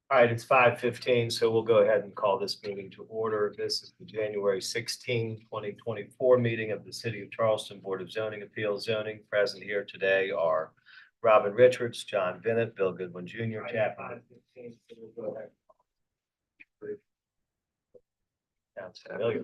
All right, it's 5:15, so we'll go ahead and call this meeting to order. This is the January 16, 2024 meeting of the City of Charleston Board of Zoning Appeals Zoning. Present here today are Robin Richards, John Bennett, Bill Goodwin Jr., Chapman. Sounds familiar.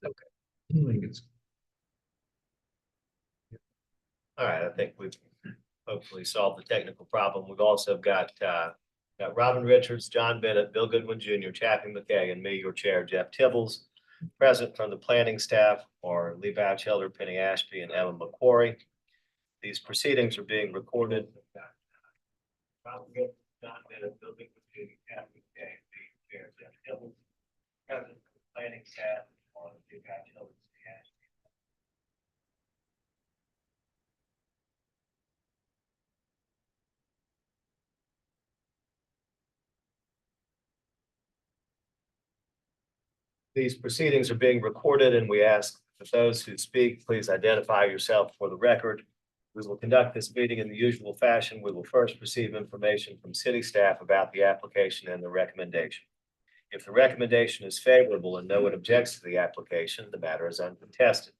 Okay. All right, I think we've hopefully solved the technical problem. We've also got Robin Richards, John Bennett, Bill Goodwin Jr., Chappie McKay, and me, your chair, Jeff Tibbles. Present from the planning staff are Lee Batchelder, Penny Ashby, and Emma McQuarrie. These proceedings are being recorded. Robin Richards, John Bennett, Bill Goodwin Jr., Chappie McKay, and me, your chair, Jeff Tibbles. Present from the planning staff are Lee Batchelder, Penny Ashby. These proceedings are being recorded, and we ask that those who speak, please identify yourself for the record. We will conduct this meeting in the usual fashion. We will first receive information from city staff about the application and the recommendation. If the recommendation is favorable and no one objects to the application, the matter is uncontested.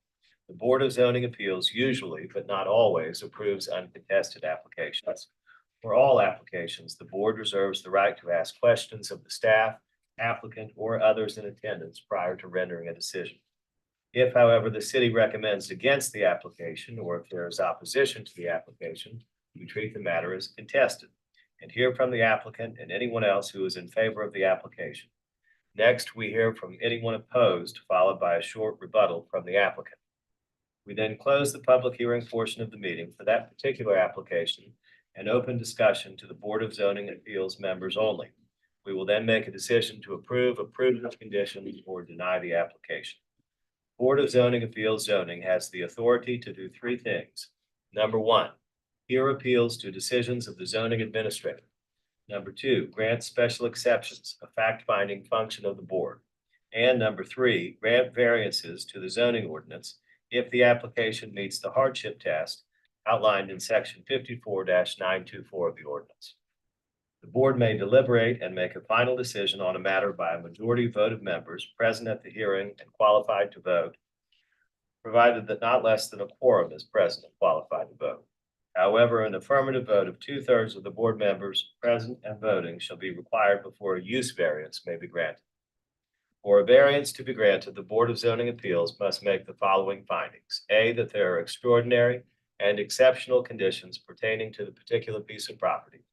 The Board of Zoning Appeals usually, but not always, approves uncontested applications. For all applications, the board reserves the right to ask questions of the staff, applicant, or others in attendance prior to rendering a decision. If, however, the city recommends against the application, or if there is opposition to the application, we treat the matter as contested and hear from the applicant and anyone else who is in favor of the application. Next, we hear from anyone opposed, followed by a short rebuttal from the applicant. We then close the public hearing portion of the meeting for that particular application and open discussion to the Board of Zoning Appeals members only. We will then make a decision to approve the conditions, or deny the application. Board of Zoning Appeals Zoning has the authority to do three things. Number one, hear appeals to decisions of the zoning administrator. Number two, grant special exceptions, a fact-finding function of the board. And number three, grant variances to the zoning ordinance if the application meets the hardship test outlined in section 54-924 of the ordinance. The board may deliberate and make a final decision on a matter by a majority vote of members present at the hearing and qualified to vote, provided that not less than a quorum is present and qualified to vote. However, an affirmative vote of 2/3 of the board members present and voting shall be required before a use variance may be granted. For a variance to be granted, the Board of Zoning Appeals must make the following findings. A, that there are extraordinary and exceptional conditions pertaining to the particular piece of property.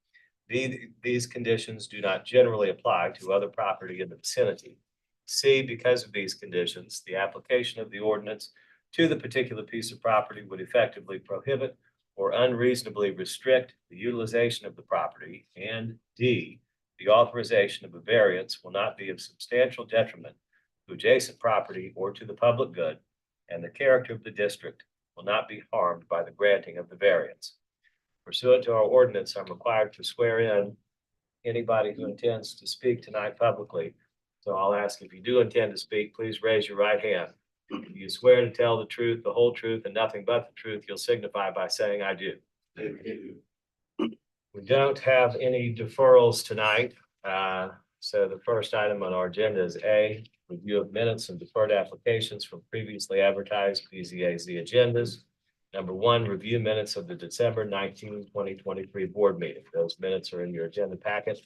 These conditions do not generally apply to other property in the vicinity. C, because of these conditions, the application of the ordinance to the particular piece of property would effectively prohibit or unreasonably restrict the utilization of the property. And D, the authorization of a variance will not be of substantial detriment to adjacent property or to the public good, and the character of the district will not be harmed by the granting of the variance. Pursuant to our ordinance, I'm required to swear in anybody who intends to speak tonight publicly. So I'll ask, if you do intend to speak, please raise your right hand. If you swear to tell the truth, the whole truth, and nothing but the truth, you'll signify by saying, I do. We don't have any deferrals tonight. So the first item on our agenda is A, review of minutes and deferred applications from previously advertised BZA-Z agendas. Number one, review minutes of the December 19, 2023 board meeting. Those minutes are in your agenda packet.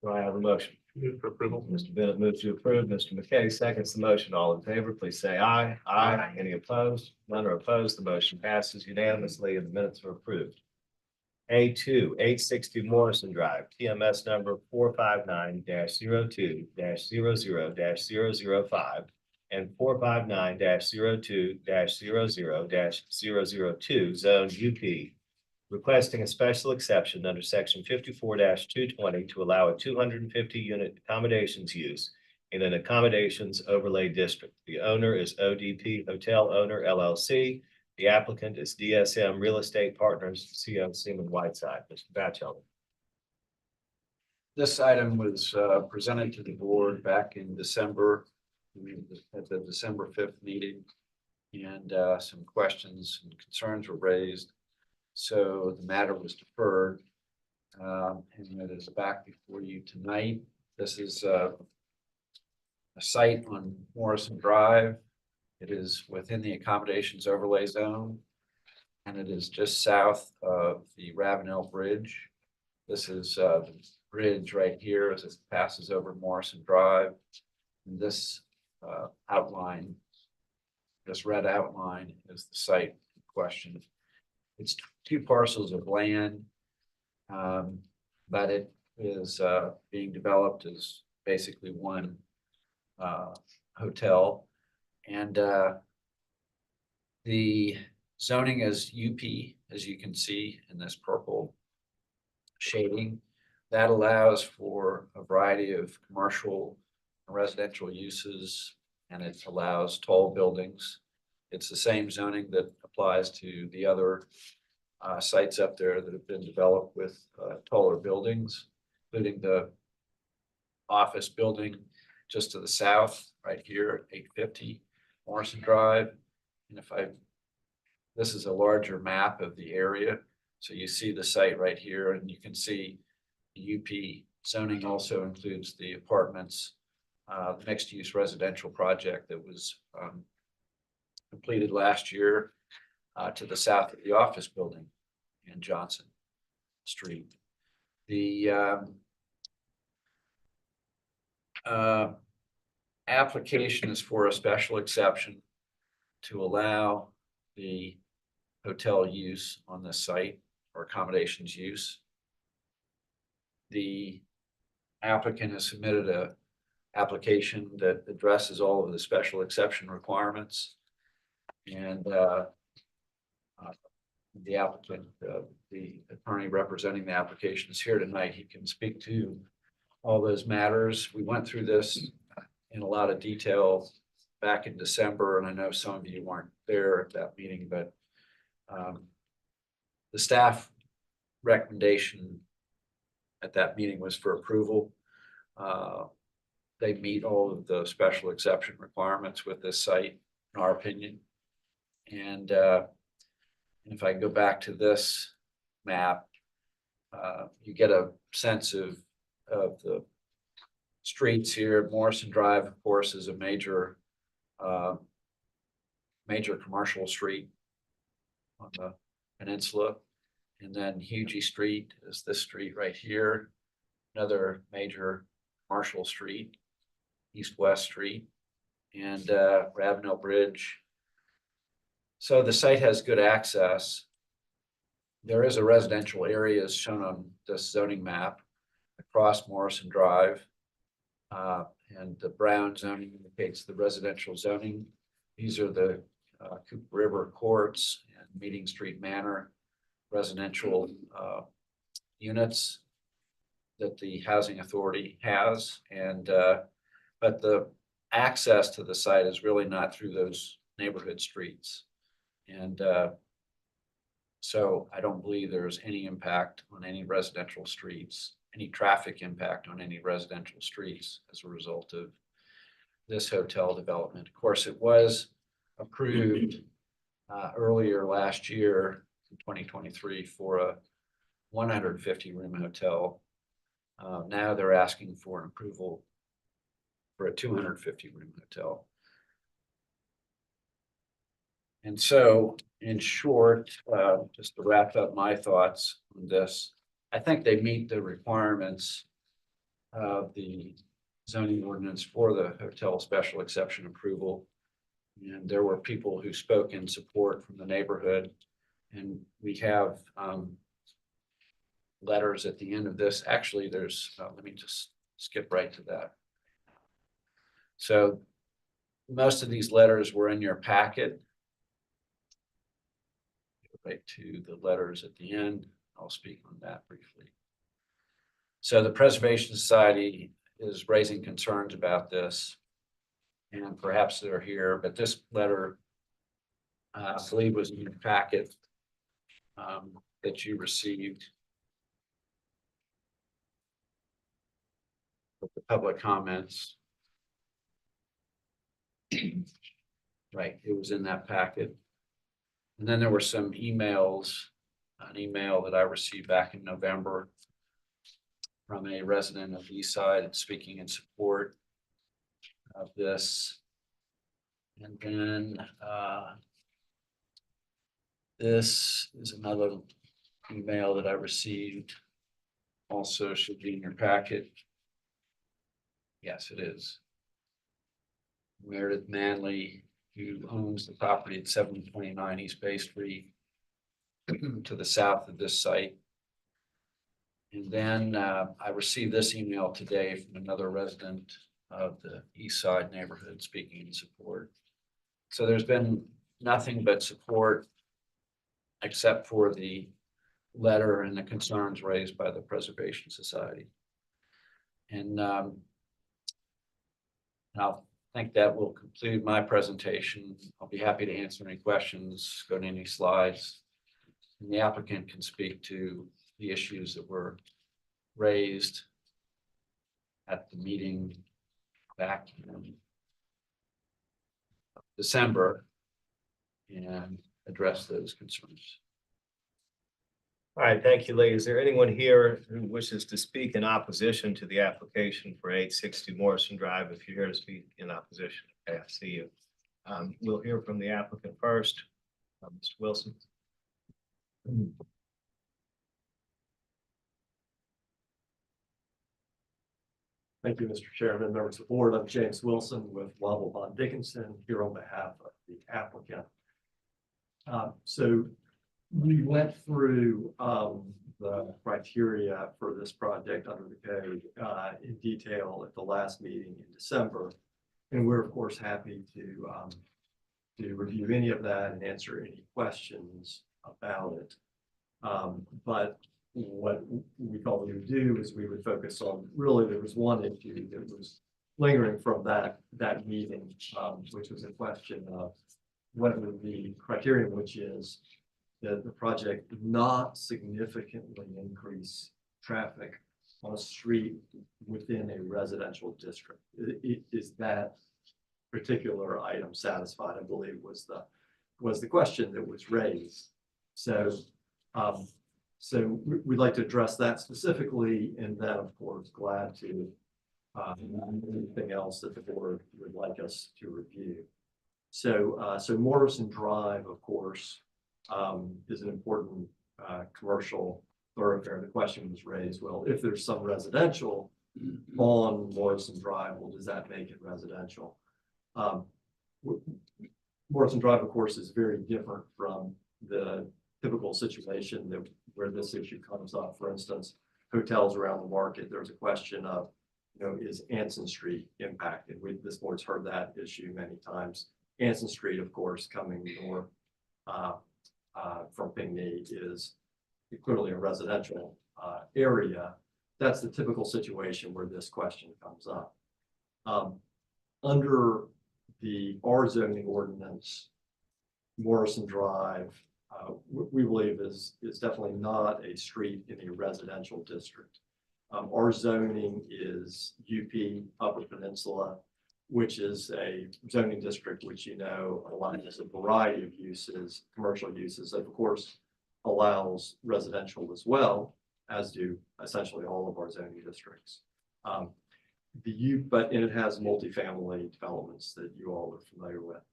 Do I have a motion? Move for approval. Mr. Bennett moves to approve. Mr. McKay seconds the motion. All in favor, please say aye. Aye. Any opposed? None are opposed. The motion passes unanimously and the minutes are approved. A2, 860 Morrison Drive, TMS number 459-02-00-005 and 459-02-00-002 Zone UP, requesting a special exception under section 54-220 to allow a 250 unit accommodations use in an accommodations overlay district. The owner is ODP Hotel Owner LLC. The applicant is DSM Real Estate Partners, CO Seaman Whiteside. Mr. Batchelder. This item was presented to the board back in December, at the December 5th meeting, and some questions and concerns were raised. So the matter was deferred, and it is back before you tonight. This is a site on Morrison Drive. It is within the accommodations overlay zone, and it is just south of the Ravenel Bridge. This is the bridge right here as it passes over Morrison Drive. And this outline, this red outline, is the site in question. It's two parcels of land, but it is being developed as basically one hotel. And the zoning is UP, as you can see in this purple shading. That allows for a variety of commercial and residential uses, and it allows tall buildings. It's the same zoning that applies to the other sites up there that have been developed with taller buildings, including the office building just to the south, right here at 850 Morrison Drive. And this is a larger map of the area. So you see the site right here, and you can see the UP zoning also includes the apartments, mixed-use residential project that was completed last year to the south of the office building in Johnson Street. The application is for a special exception to allow the hotel use on this site, or accommodations use. The applicant has submitted a application that addresses all of the special exception requirements. And the applicant, the attorney representing the application, is here tonight. He can speak to all those matters. We went through this in a lot of detail back in December, and I know some of you weren't there at that meeting, but the staff recommendation at that meeting was for approval. They meet all of the special exception requirements with this site, in our opinion. And if I go back to this map, you get a sense of the streets here. Morrison Drive, of course, is a major commercial street on the peninsula. And then Hugie Street is this street right here, another major commercial street, East-West Street, and Ravenel Bridge. So the site has good access. There is a residential area as shown on this zoning map across Morrison Drive. And the brown zoning indicates the residential zoning. These are the Cooper River Courts and Meeting Street Manor residential units that the housing authority has. And but the access to the site is really not through those neighborhood streets. And so I don't believe there's any impact on any residential streets, any traffic impact on any residential streets as a result of this hotel development. Of course, it was approved earlier last year in 2023 for a 150 room hotel. Now they're asking for an approval for a 250 room hotel. And so, in short, just to wrap up my thoughts on this, I think they meet the requirements of the zoning ordinance for the hotel special exception approval. And there were people who spoke in support from the neighborhood. And we have letters at the end of this. Actually, there's, let me just skip right to that. So most of these letters were in your packet. Right to the letters at the end. I'll speak on that briefly. So the Preservation Society is raising concerns about this. And perhaps they're here, but this letter, I believe was in your packet that you received. With the public comments. Right, it was in that packet. And then there were some emails, an email that I received back in November from a resident of the East Side speaking in support of this. And then this is another email that I received. Also should be in your packet. Yes, it is. Meredith Manley, who owns the property at 729 East Bay Street to the south of this site. And then I received this email today from another resident of the East Side neighborhood speaking in support. So there's been nothing but support except for the letter and the concerns raised by the Preservation Society. And I think that will conclude my presentation. I'll be happy to answer any questions, go to any slides. And the applicant can speak to the issues that were raised at the meeting back in December and address those concerns. All right, thank you, Lee. Is there anyone here who wishes to speak in opposition to the application for 860 Morrison Drive? If you're here to speak in opposition, okay, I see you. We'll hear from the applicant first, Mr. Wilson. Thank you, Mr. Chairman, members of the board. I'm James Wilson with Wobble Bond Dickinson here on behalf of the applicant. So we went through the criteria for this project under the code in detail at the last meeting in December. And we're of course happy to review any of that and answer any questions about it. But what we thought we would do is we would focus on, really there was one issue that was lingering from that meeting, which was a question of what would the criterion, which is that the project not significantly increase traffic on a street within a residential district. Is that particular item satisfied? I believe was the question that was raised. So so we'd like to address that specifically, and then of course glad to anything else that the board would like us to review. So Morrison Drive, of course, is an important commercial thoroughfare. The question was raised, well, if there's some residential on Morrison Drive, well, does that make it residential? Morrison Drive, of course, is very different from the typical situation where this issue comes up. For instance, hotels around the market, there's a question of, is Anson Street impacted? This board's heard that issue many times. Anson Street, of course, coming north from Pinckney is clearly a residential area. That's the typical situation where this question comes up. Under the R zoning ordinance, Morrison Drive, we believe is definitely not a street in a residential district. Our zoning is UP Upper Peninsula, which is a zoning district which allows a variety of uses, commercial uses, of course allows residential as well, as do essentially all of our zoning districts. But it has multifamily developments that you all are familiar with.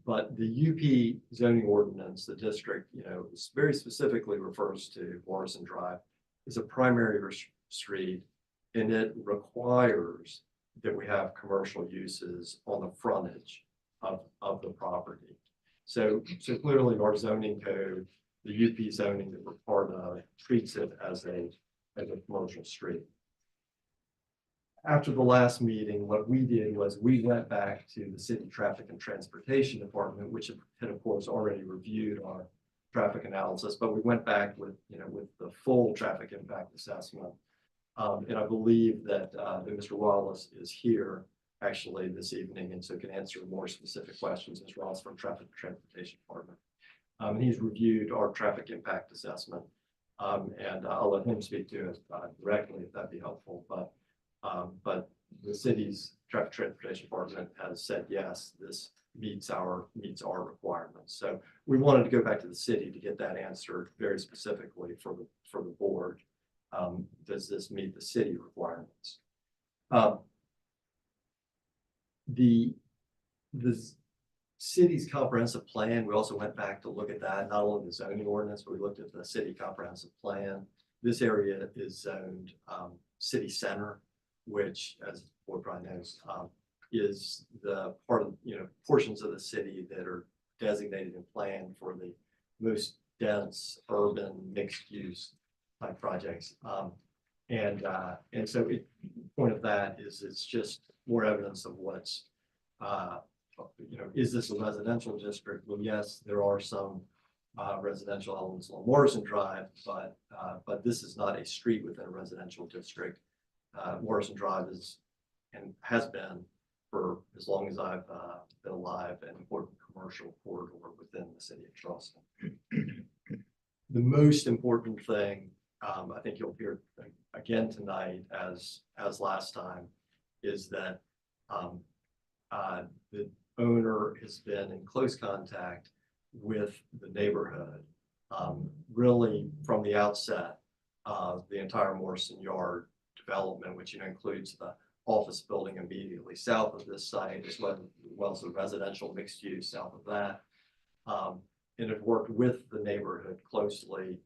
But the UP zoning ordinance, the district, very specifically refers to Morrison Drive as a primary street, and it requires that we have commercial uses on the frontage of the property. So clearly our zoning code, the UP zoning that we're part of, treats it as a commercial street. After the last meeting, what we did was we went back to the City Traffic and Transportation Department, which had of course already reviewed our traffic analysis, but we went back with the full traffic impact assessment And I believe that Mr. Wallace is here actually this evening, and so can answer more specific questions. Mr. Wallace from Transportation Department. He's reviewed our traffic impact assessment, and I'll let him speak to it directly if that'd be helpful. But the city's transportation department has said, yes, this meets our requirements. So we wanted to go back to the city to get that answer very specifically for the board. Does this meet the city requirements? The city's comprehensive plan, we also went back to look at that, not only the zoning ordinance, but we looked at the city comprehensive plan. This area is zoned city center, which, as the board probably knows, is the part of, portions of the city that are designated and planned for the most dense urban mixed use type projects. And so the point of that is it's just more evidence of what's, is this a residential district? Well, yes, there are some residential elements along Morrison Drive, but this is not a street within a residential district. Morrison Drive is and has been for as long as I've been alive an important commercial corridor within the city of Charleston. The most important thing, I think you'll hear again tonight, as last time, is that the owner has been in close contact with the neighborhood, really from the outset of the entire Morrison Yard development, which includes the office building immediately south of this site, as well as the residential mixed use south of that. And have worked with the neighborhood closely,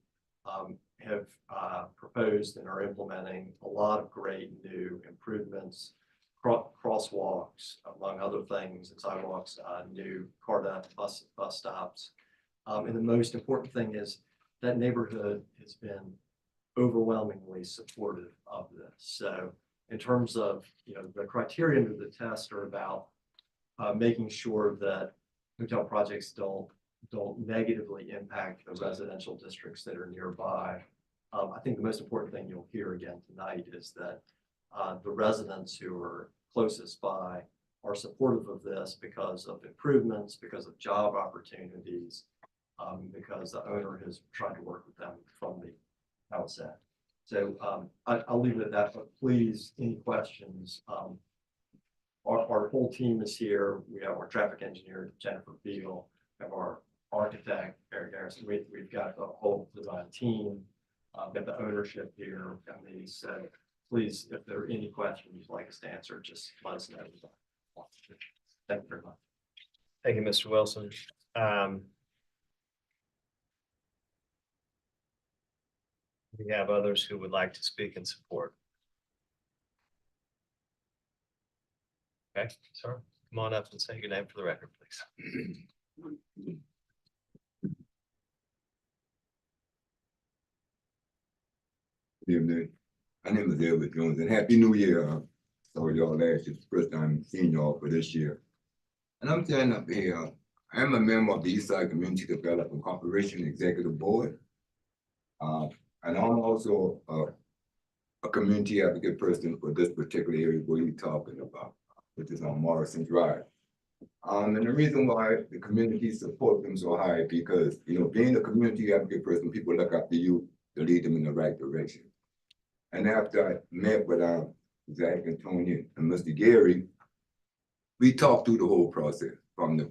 have proposed and are implementing a lot of great new improvements, crosswalks, among other things, and sidewalks, new CARTA bus stops. And the most important thing is that neighborhood has been overwhelmingly supportive of this. So in terms of, the criteria under the test are about making sure that hotel projects don't negatively impact the residential districts that are nearby. I think the most important thing you'll hear again tonight is that the residents who are closest by are supportive of this because of improvements, because of job opportunities, because the owner has tried to work with them from the outset. So I'll leave it at that, but please, any questions? Our whole team is here. We have our traffic engineer, Jennifer Beal, we have our architect, Eric Garrison. We've got the whole design team. We have the ownership here. So please, if there are any questions you'd like us to answer, just let us know. Thank you very much. Thank you, Mr. Wilson. We have others who would like to speak in support. Okay, sir, come on up and say your name for the record, please. Good evening. My name is Edward Jones, and Happy New Year. Saw y'all last year, first time seeing y'all for this year. And I'm standing up here. I am a member of the Eastside Community Development Corporation Executive Board. And I'm also a community advocate person for this particular area where you're talking about, which is on Morrison Drive. And the reason why the community support them so high, because, being a community advocate person, people look up to you to lead them in the right direction. And after I met with Zach and Tony and Mr. Gary, we talked through the whole process, from the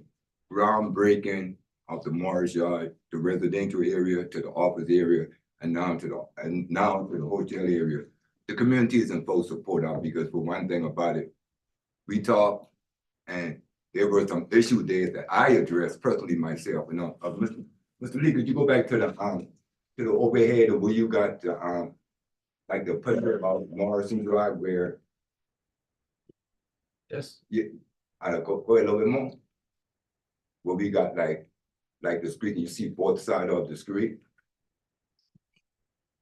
groundbreaking of the Morris Yard, the residential area, to the office area, and now to the hotel area. The community is in full support of, because for one thing about it, we talked, and there were some issues there that I addressed personally myself. Mr. Lee, could you go back to the overhead of where you got the like the picture of Morrison Drive where? Yes. Yeah, I'll go ahead a little bit more. Where we got like the street, and you see both sides of the street.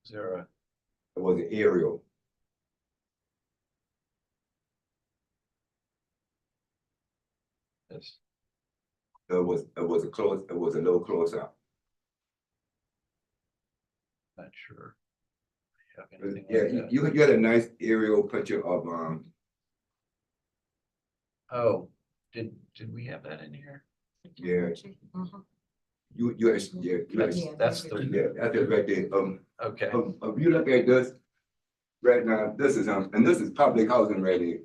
Is there a? It was an aerial. Yes. It was a little close up. Not sure. have anything Yeah, like that. you got a nice aerial picture of, Oh, did we have that in here? yeah, Mhm. you actually, yeah, That's the, yeah, that's it right there. okay, If you look at this, right now, this is, and this is public housing right here.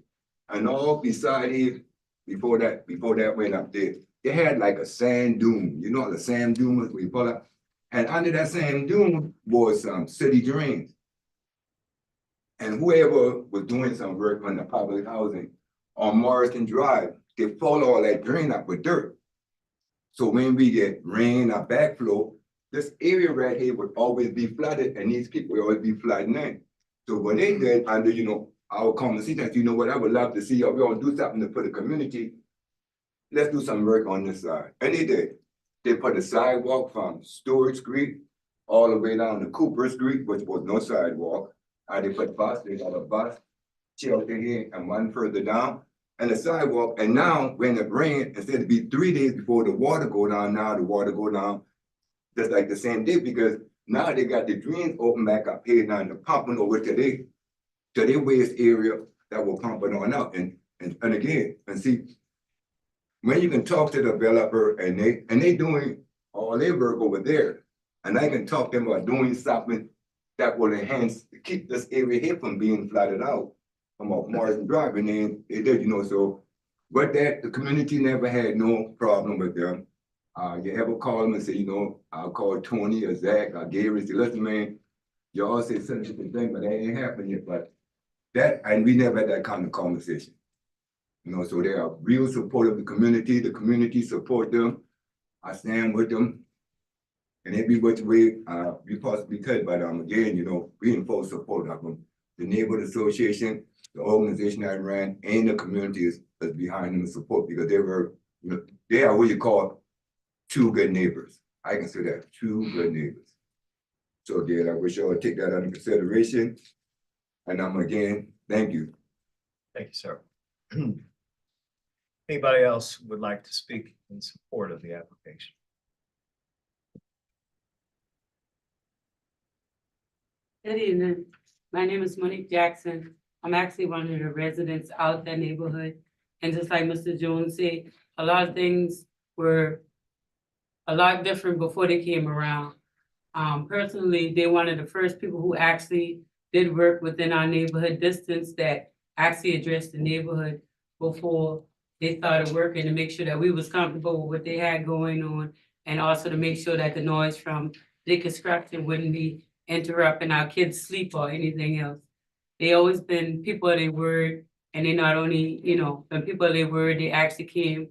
And all beside here, before that went up there, they had like a sand dune, you know what the sand dune was, we pull up. And under that sand dune was city drains. And whoever was doing some work on the public housing on Morrison Drive, they fill all that drain up with dirt. So when we get rain or backflow, this area right here would always be flooded and these people would always be flooding in. So when they did under, our conversation, what, I would love to see, if we all do something for the community, let's do some work on this side. And they did. They put a sidewalk from Stewart Street all the way down to Cooper Street, which was no sidewalk. They put they got a bus shelter here and one further down and the sidewalk. And now when it rains, instead of be 3 days before the water go down, now the water go down just like the same day, because now they got the drains open back up here now and they're pumping over to their waste area that will pump it on out. And again, and see, when you can talk to the developer and they doing all their work over there, and I can talk to them about doing something that will enhance, keep this area here from being flooded out from off Morrison Drive, and then it did, so. But that, the community never had no problem with them. You ever call them and say, I'll call Tony or Zach or Gary and say, listen, man, you all say such a thing, but that ain't happened yet. But that, and we never had that kind of conversation. So they are real support of the community support them. I stand with them. And every which way we possibly could, but again, we in full support of them. The neighborhood association, the organization I ran, and the community is behind them and support, because they were, they are what you call two good neighbors. I can say that, two good neighbors. So again, I wish y'all would take that under consideration. And again, thank you. Thank you, sir. Anybody else would like to speak in support of the application? Good evening. My name is Monique Jackson. I'm actually one of the residents out that neighborhood. And just like Mr. Jones said, a lot of things were a lot different before they came around. Personally, they're one of the first people who actually did work within our neighborhood distance that actually addressed the neighborhood before they started working, to make sure that we was comfortable with what they had going on, and also to make sure that the noise from the construction wouldn't be interrupting our kids' sleep or anything else. They always been people of their word, and they not only, been people of their word, they actually came,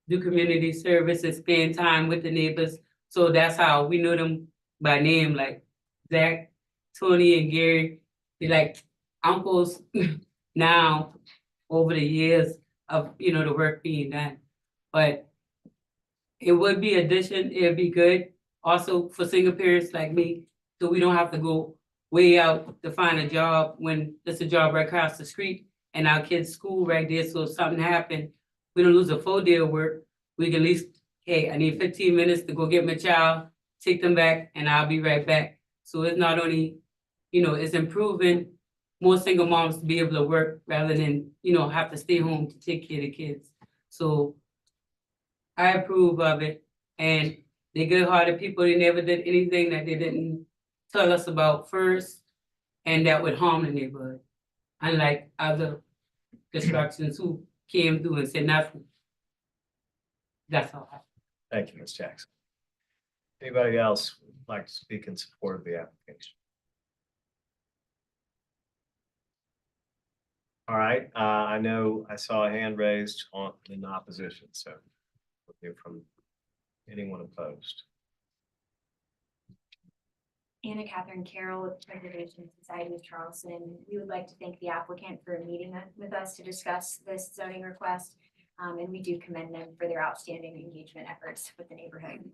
do community service and spend time with the neighbors. So that's how we know them by name, like Zach, Tony, and Gary. They're like uncles now over the years of, the work being done. But it would be addition, it'd be good also for single parents like me, so we don't have to go way out to find a job when there's a job right across the street and our kids' school right there. So if something happened, we don't lose a full day of work. We can at least, hey, I need 15 minutes to go get my child, take them back, and I'll be right back. So it's not only, it's improving more single moms to be able to work rather than, have to stay home to take care of the kids. So I approve of it, and they're good-hearted people. They never did anything that they didn't tell us about first, and that would harm the neighborhood. Unlike other constructions who came through and said nothing. That's all. Thank you, Ms. Jackson. Anybody else would like to speak in support of the application? All right, I know I saw a hand raised in opposition, so we'll hear from anyone opposed. Anna Catherine Carroll with Preservation Society of Charleston. We would like to thank the applicant for meeting with us to discuss this zoning request. And we do commend them for their outstanding engagement efforts with the neighborhood.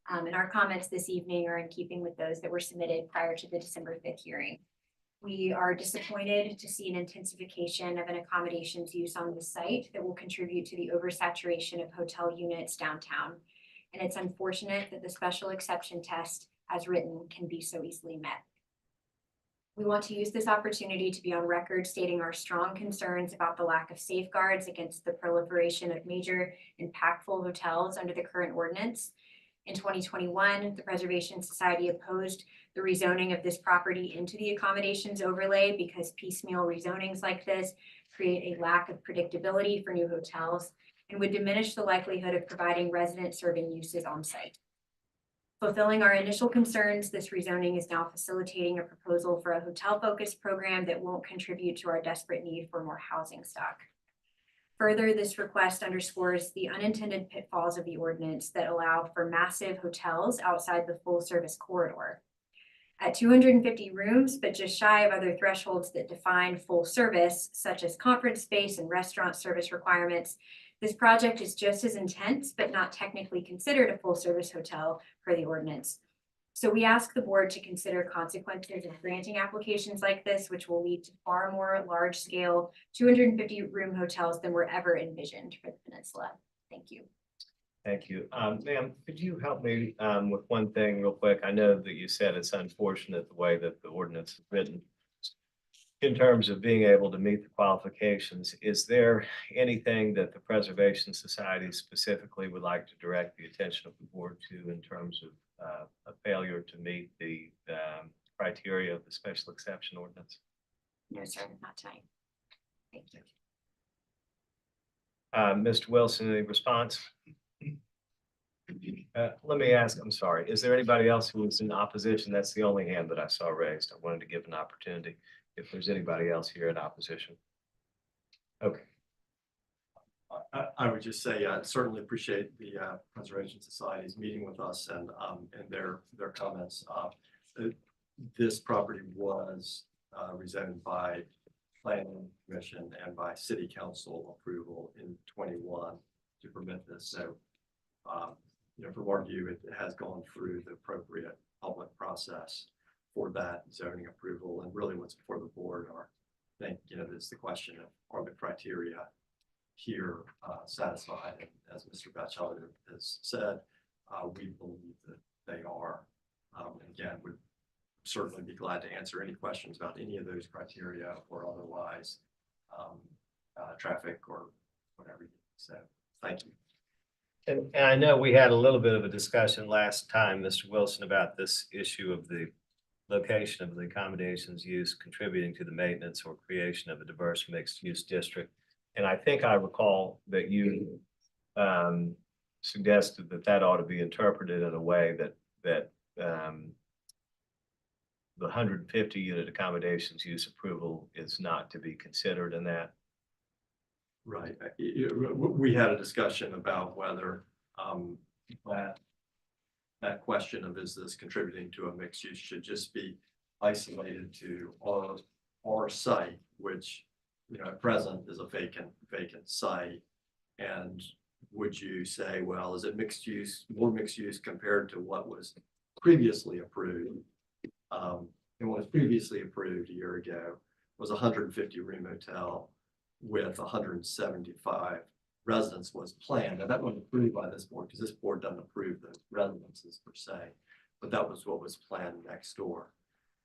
And our comments this evening are in keeping with those that were submitted prior to the December 5th hearing. We are disappointed to see an intensification of an accommodations use on the site that will contribute to the oversaturation of hotel units downtown. And it's unfortunate that the special exception test as written can be so easily met. We want to use this opportunity to be on record stating our strong concerns about the lack of safeguards against the proliferation of major impactful hotels under the current ordinance. In 2021, the Preservation Society opposed the rezoning of this property into the accommodations overlay because piecemeal rezonings like this create a lack of predictability for new hotels and would diminish the likelihood of providing resident serving uses on site. Fulfilling our initial concerns, this rezoning is now facilitating a proposal for a hotel-focused program that won't contribute to our desperate need for more housing stock. Further, this request underscores the unintended pitfalls of the ordinance that allow for massive hotels outside the full-service corridor. At 250 rooms, but just shy of other thresholds that define full service, such as conference space and restaurant service requirements, this project is just as intense, but not technically considered a full-service hotel per the ordinance. So we ask the board to consider consequences of granting applications like this, which will lead to far more large-scale 250-room hotels than were ever envisioned for the peninsula. Thank you. Thank you. Ma'am, could you help me with one thing real quick? I know that you said it's unfortunate the way that the ordinance is written. In terms of being able to meet the qualifications, is there anything that the Preservation Society specifically would like to direct the attention of the board to in terms of a failure to meet the criteria of the special exception ordinance? No, sir, not tonight. Thank you. Mr. Wilson, any response? Let me ask, I'm sorry, is there anybody else who is in opposition? That's the only hand that I saw raised. I wanted to give an opportunity if there's anybody else here in opposition. Okay. I would just say, I certainly appreciate the Preservation Society's meeting with us and their comments. This property was rezoned by Planning Commission and by City Council approval in 21 to permit this. So, from our view, it has gone through the appropriate public process for that zoning approval. And really what's before the board are, I think, is the question of are the criteria here satisfied? And as Mr. Batchelder has said, we believe that they are. And again, we'd certainly be glad to answer any questions about any of those criteria or otherwise traffic or whatever. So thank you. And I know we had a little bit of a discussion last time, Mr. Wilson, about this issue of the location of the accommodations use contributing to the maintenance or creation of a diverse mixed use district. And I think I recall that you suggested that that ought to be interpreted in a way that the 150 unit accommodations use approval is not to be considered in that. Right. We had a discussion about whether that question of is this contributing to a mixed use should just be isolated to our site, which at present is a vacant site. And would you say, well, is it mixed use, more mixed use compared to what was previously approved? And what was previously approved a year ago was a 150 room hotel with 175 residents was planned. Now that wasn't approved by this board because this board doesn't approve the residences per se, but that was what was planned next door.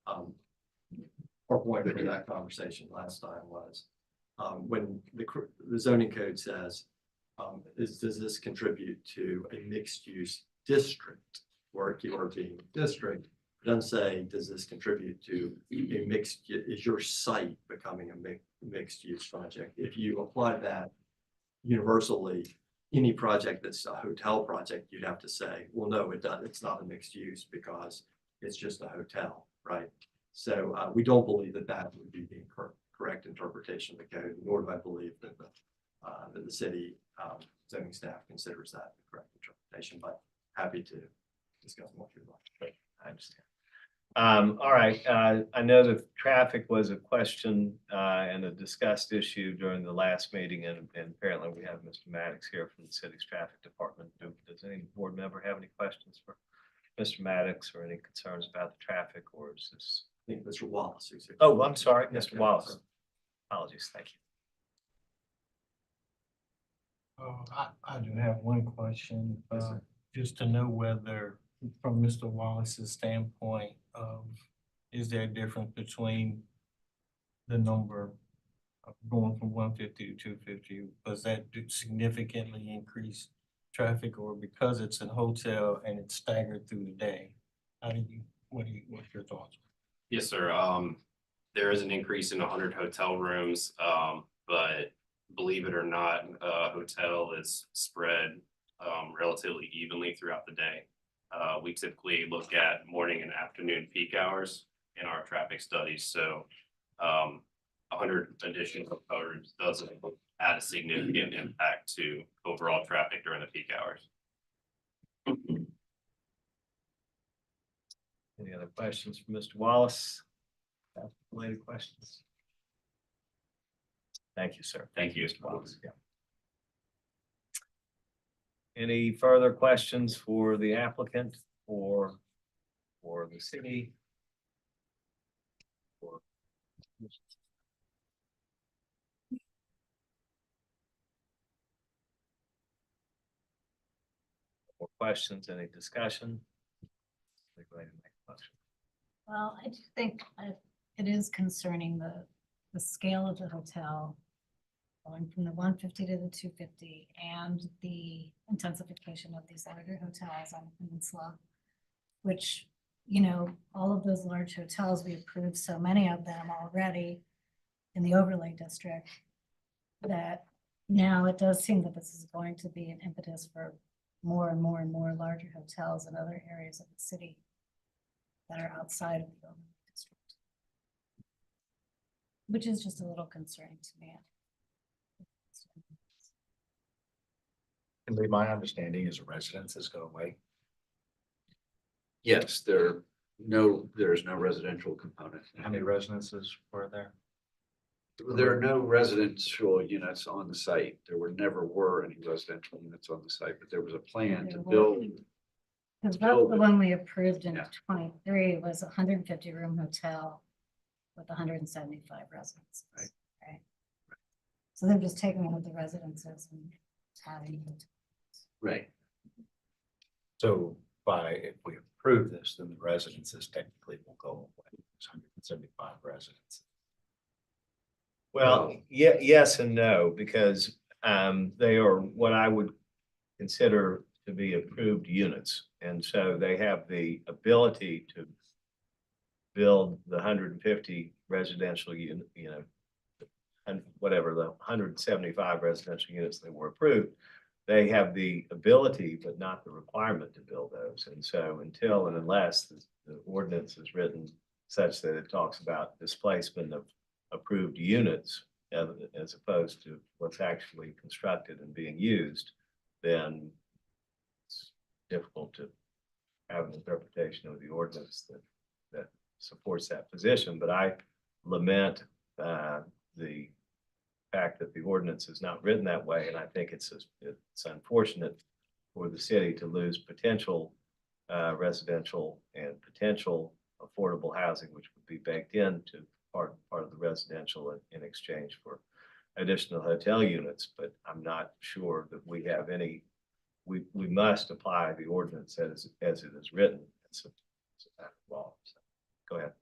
Our point of that conversation last time was when the zoning code says, does this contribute to a mixed use district or a keyword district? It doesn't say, does this contribute to a mixed, is your site becoming a mixed use project? If you apply that universally, any project that's a hotel project, you'd have to say, well, no, it's not a mixed use because it's just a hotel, right? So we don't believe that that would be the correct interpretation of the code, nor do I believe that the city zoning staff considers that the correct interpretation, but happy to discuss more if you'd like. I understand. All right. I know that traffic was a question and a discussed issue during the last meeting, and apparently we have Mr. Maddox here from the city's traffic department. Does any board member have any questions for Mr. Maddox or any concerns about the traffic, or is this? I think Mr. Wallace. Oh, I'm sorry, Mr. Wallace. Apologies. Thank you. I do have one question, Yes, sir. just to know whether, from Mr. Wallace's standpoint of is there a difference between the number of going from 150 to 250? Does that significantly increase traffic, or because it's a hotel and it's staggered through the day? What's your thoughts? Yes, sir. There is an increase in 100 hotel rooms, but believe it or not, a hotel is spread relatively evenly throughout the day. We typically look at morning and afternoon peak hours in our traffic studies. So 100 additional hotel rooms doesn't add a significant impact to overall traffic during the peak hours. Any other questions for Mr. Wallace? Related questions? Thank you, sir. Thank you. Mr. Wallace. Yeah. Any further questions for the applicant or for the city? Or- More questions, any discussion? Go ahead and make a motion. Well, I do think it is concerning the scale of the hotel, going from the 150 to the 250, and the intensification of these larger hotels on the peninsula, which, you know, all of those large hotels, we approved so many of them already in the overlay district, that now it does seem that this is going to be an impetus for more and more and more larger hotels in other areas of the city that are outside of the overlay district, which is just a little concerning to me. And Lee, my understanding is residences go away. Yes, there is no residential component. How many residences were there? There are no residential units on the site. Never were any residential units on the site, but there was a plan to There build. Because that's the one we approved in Yeah. 23 was a 150 room hotel with 175 residents. Right. Right. So they're just taking out the residences and adding hotels. Right. So if we approve this, then the residences technically will go away. It's 175 residents. Well, yeah, yes and no, because they are what I would consider to be approved units. And so they have the ability to build the 150 residential unit, and whatever the 175 residential units that were approved. They have the ability, but not the requirement to build those. And so until and unless the ordinance is written such that it talks about displacement of approved units as opposed to what's actually constructed and being used, then it's difficult to have an interpretation of the ordinance that supports that position. But I lament the fact that the ordinance is not written that way, and I think it's unfortunate for the city to lose potential residential and potential affordable housing, which would be baked into part of the residential in exchange for additional hotel units. But I'm not sure that we have any. We must apply the ordinance as it is written. It's a matter of law. So, go ahead.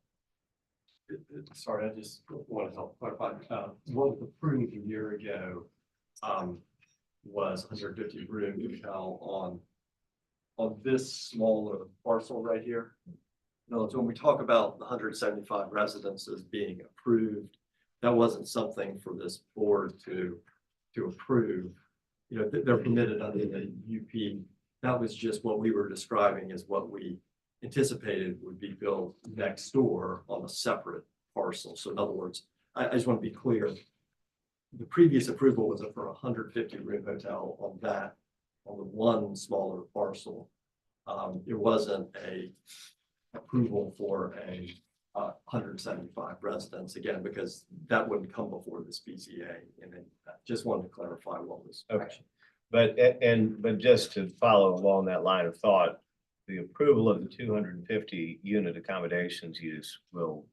Sorry, I just want to help clarify. What was approved a year ago was 150 room hotel on this smaller parcel right here. No, so when we talk about the 175 residences being approved, that wasn't something for this board to approve. You know, they're permitted under the UP. That was just what we were describing as what we anticipated would be built next door on a separate parcel. So in other words, I just want to be clear. The previous approval was for a 150 room hotel on the one smaller parcel. It wasn't a approval for a 175 residents, again, because that wouldn't come before this BZA. And then just wanted to clarify what was. Okay. But just to follow along that line of thought, the approval of the 250 unit accommodations use will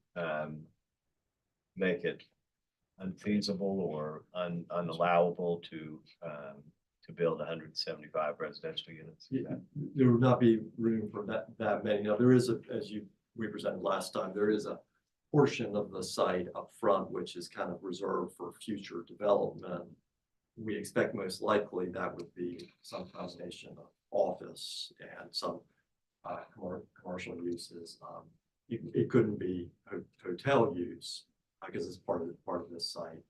make it unfeasible or unallowable to build 175 residential units. There would not be room for that many. Now, there is, as you we presented last time, there is a portion of the site up front, which is kind of reserved for future development. We expect most likely that would be some combination of office and some commercial uses. It couldn't be hotel use because it's part of this site.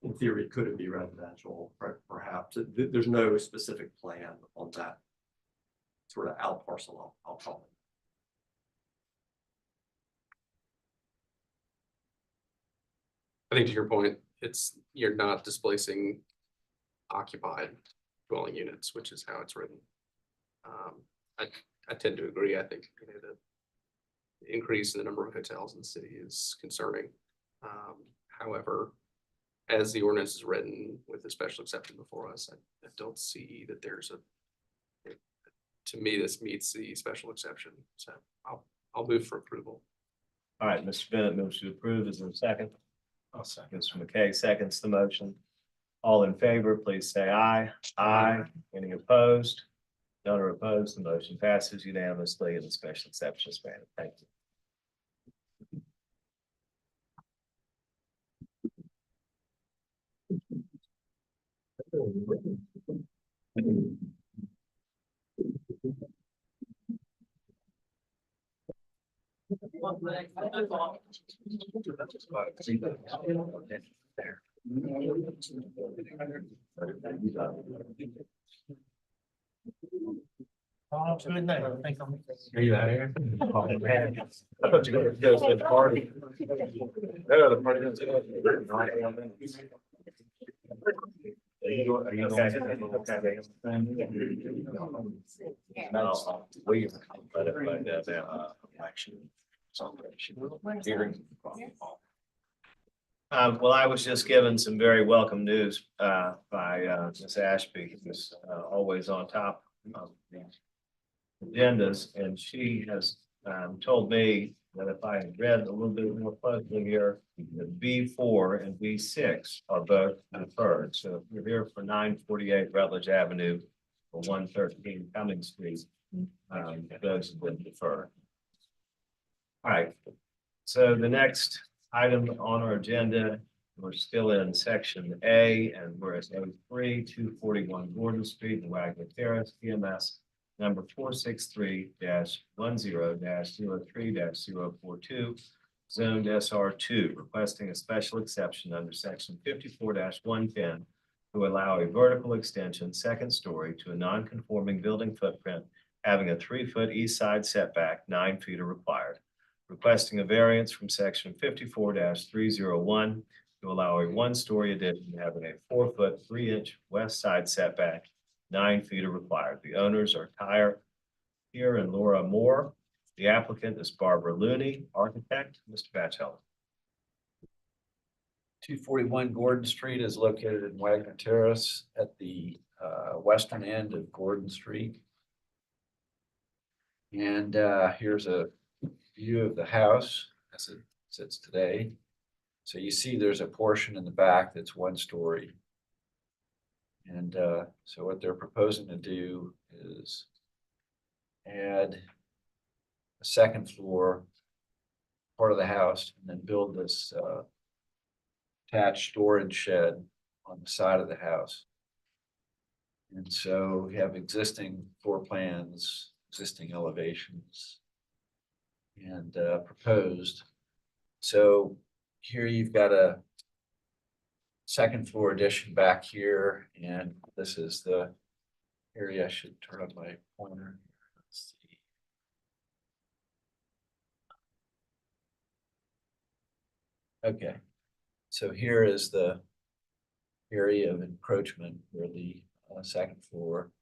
In theory, could it be residential? Perhaps. There's no specific plan on that sort of out parcel, I'll call it. I think to your point, you're not displacing occupied dwelling units, which is how it's written. I tend to agree. I think the increase in the number of hotels in the city is concerning. However, as the ordinance is written with the special exception before us, I don't see that there's to me, this meets the special exception. So I'll move for approval. All right, Mr. Bennett moves to approve. Is there a second? I'll second. Mr. McKay seconds the motion. All in favor, please say aye. Aye. Any opposed? None are opposed. The motion passes unanimously and the special exception is granted. Thank you. Oh, good night. Thank you. Are you out of here? Oh, man. I thought you were going to go to the party. No, the party doesn't go. Are you okay? No, we let it find out now. Election. Celebration. Well, I was just given some very welcome news by Ms. Ashby, who's always on top of the agendas, and she has told me that if I had read a little bit more closely here, that B4 and B6 are both deferred. So if you're here for 948 Rutledge Avenue or 113 Cummings Street, those have been deferred. All right, so the next item on our agenda, we're still in section A, and we're at A3, 241 Gordon Street in Wagner Terrace, PMS number 463-10-03-042, zoned SR2, requesting a special exception under section 54-110 to allow a vertical extension, second story, to a non-conforming building footprint having a 3-foot east side setback, 9 feet are required. Requesting a variance from section 54-301 to allow a 1-story addition having a 4-foot 3-inch west side setback, 9 feet are required. The owners are Tyre and Laura Moore. The applicant is Barbara Looney, architect. Mr. Batchelor. 241 Gordon Street is located in Wagner Terrace at the western end of Gordon Street. And here's a view of the house as it sits today. So you see there's a portion in the back that's 1 story. And so what they're proposing to do is add a second floor part of the house and then build this attached storage shed on the side of the house. And so we have existing floor plans, existing elevations, and proposed. So here you've got a second floor addition back here, and this is the area. I should turn on my pointer. Let's see. Okay, so here is the area of encroachment where the second floor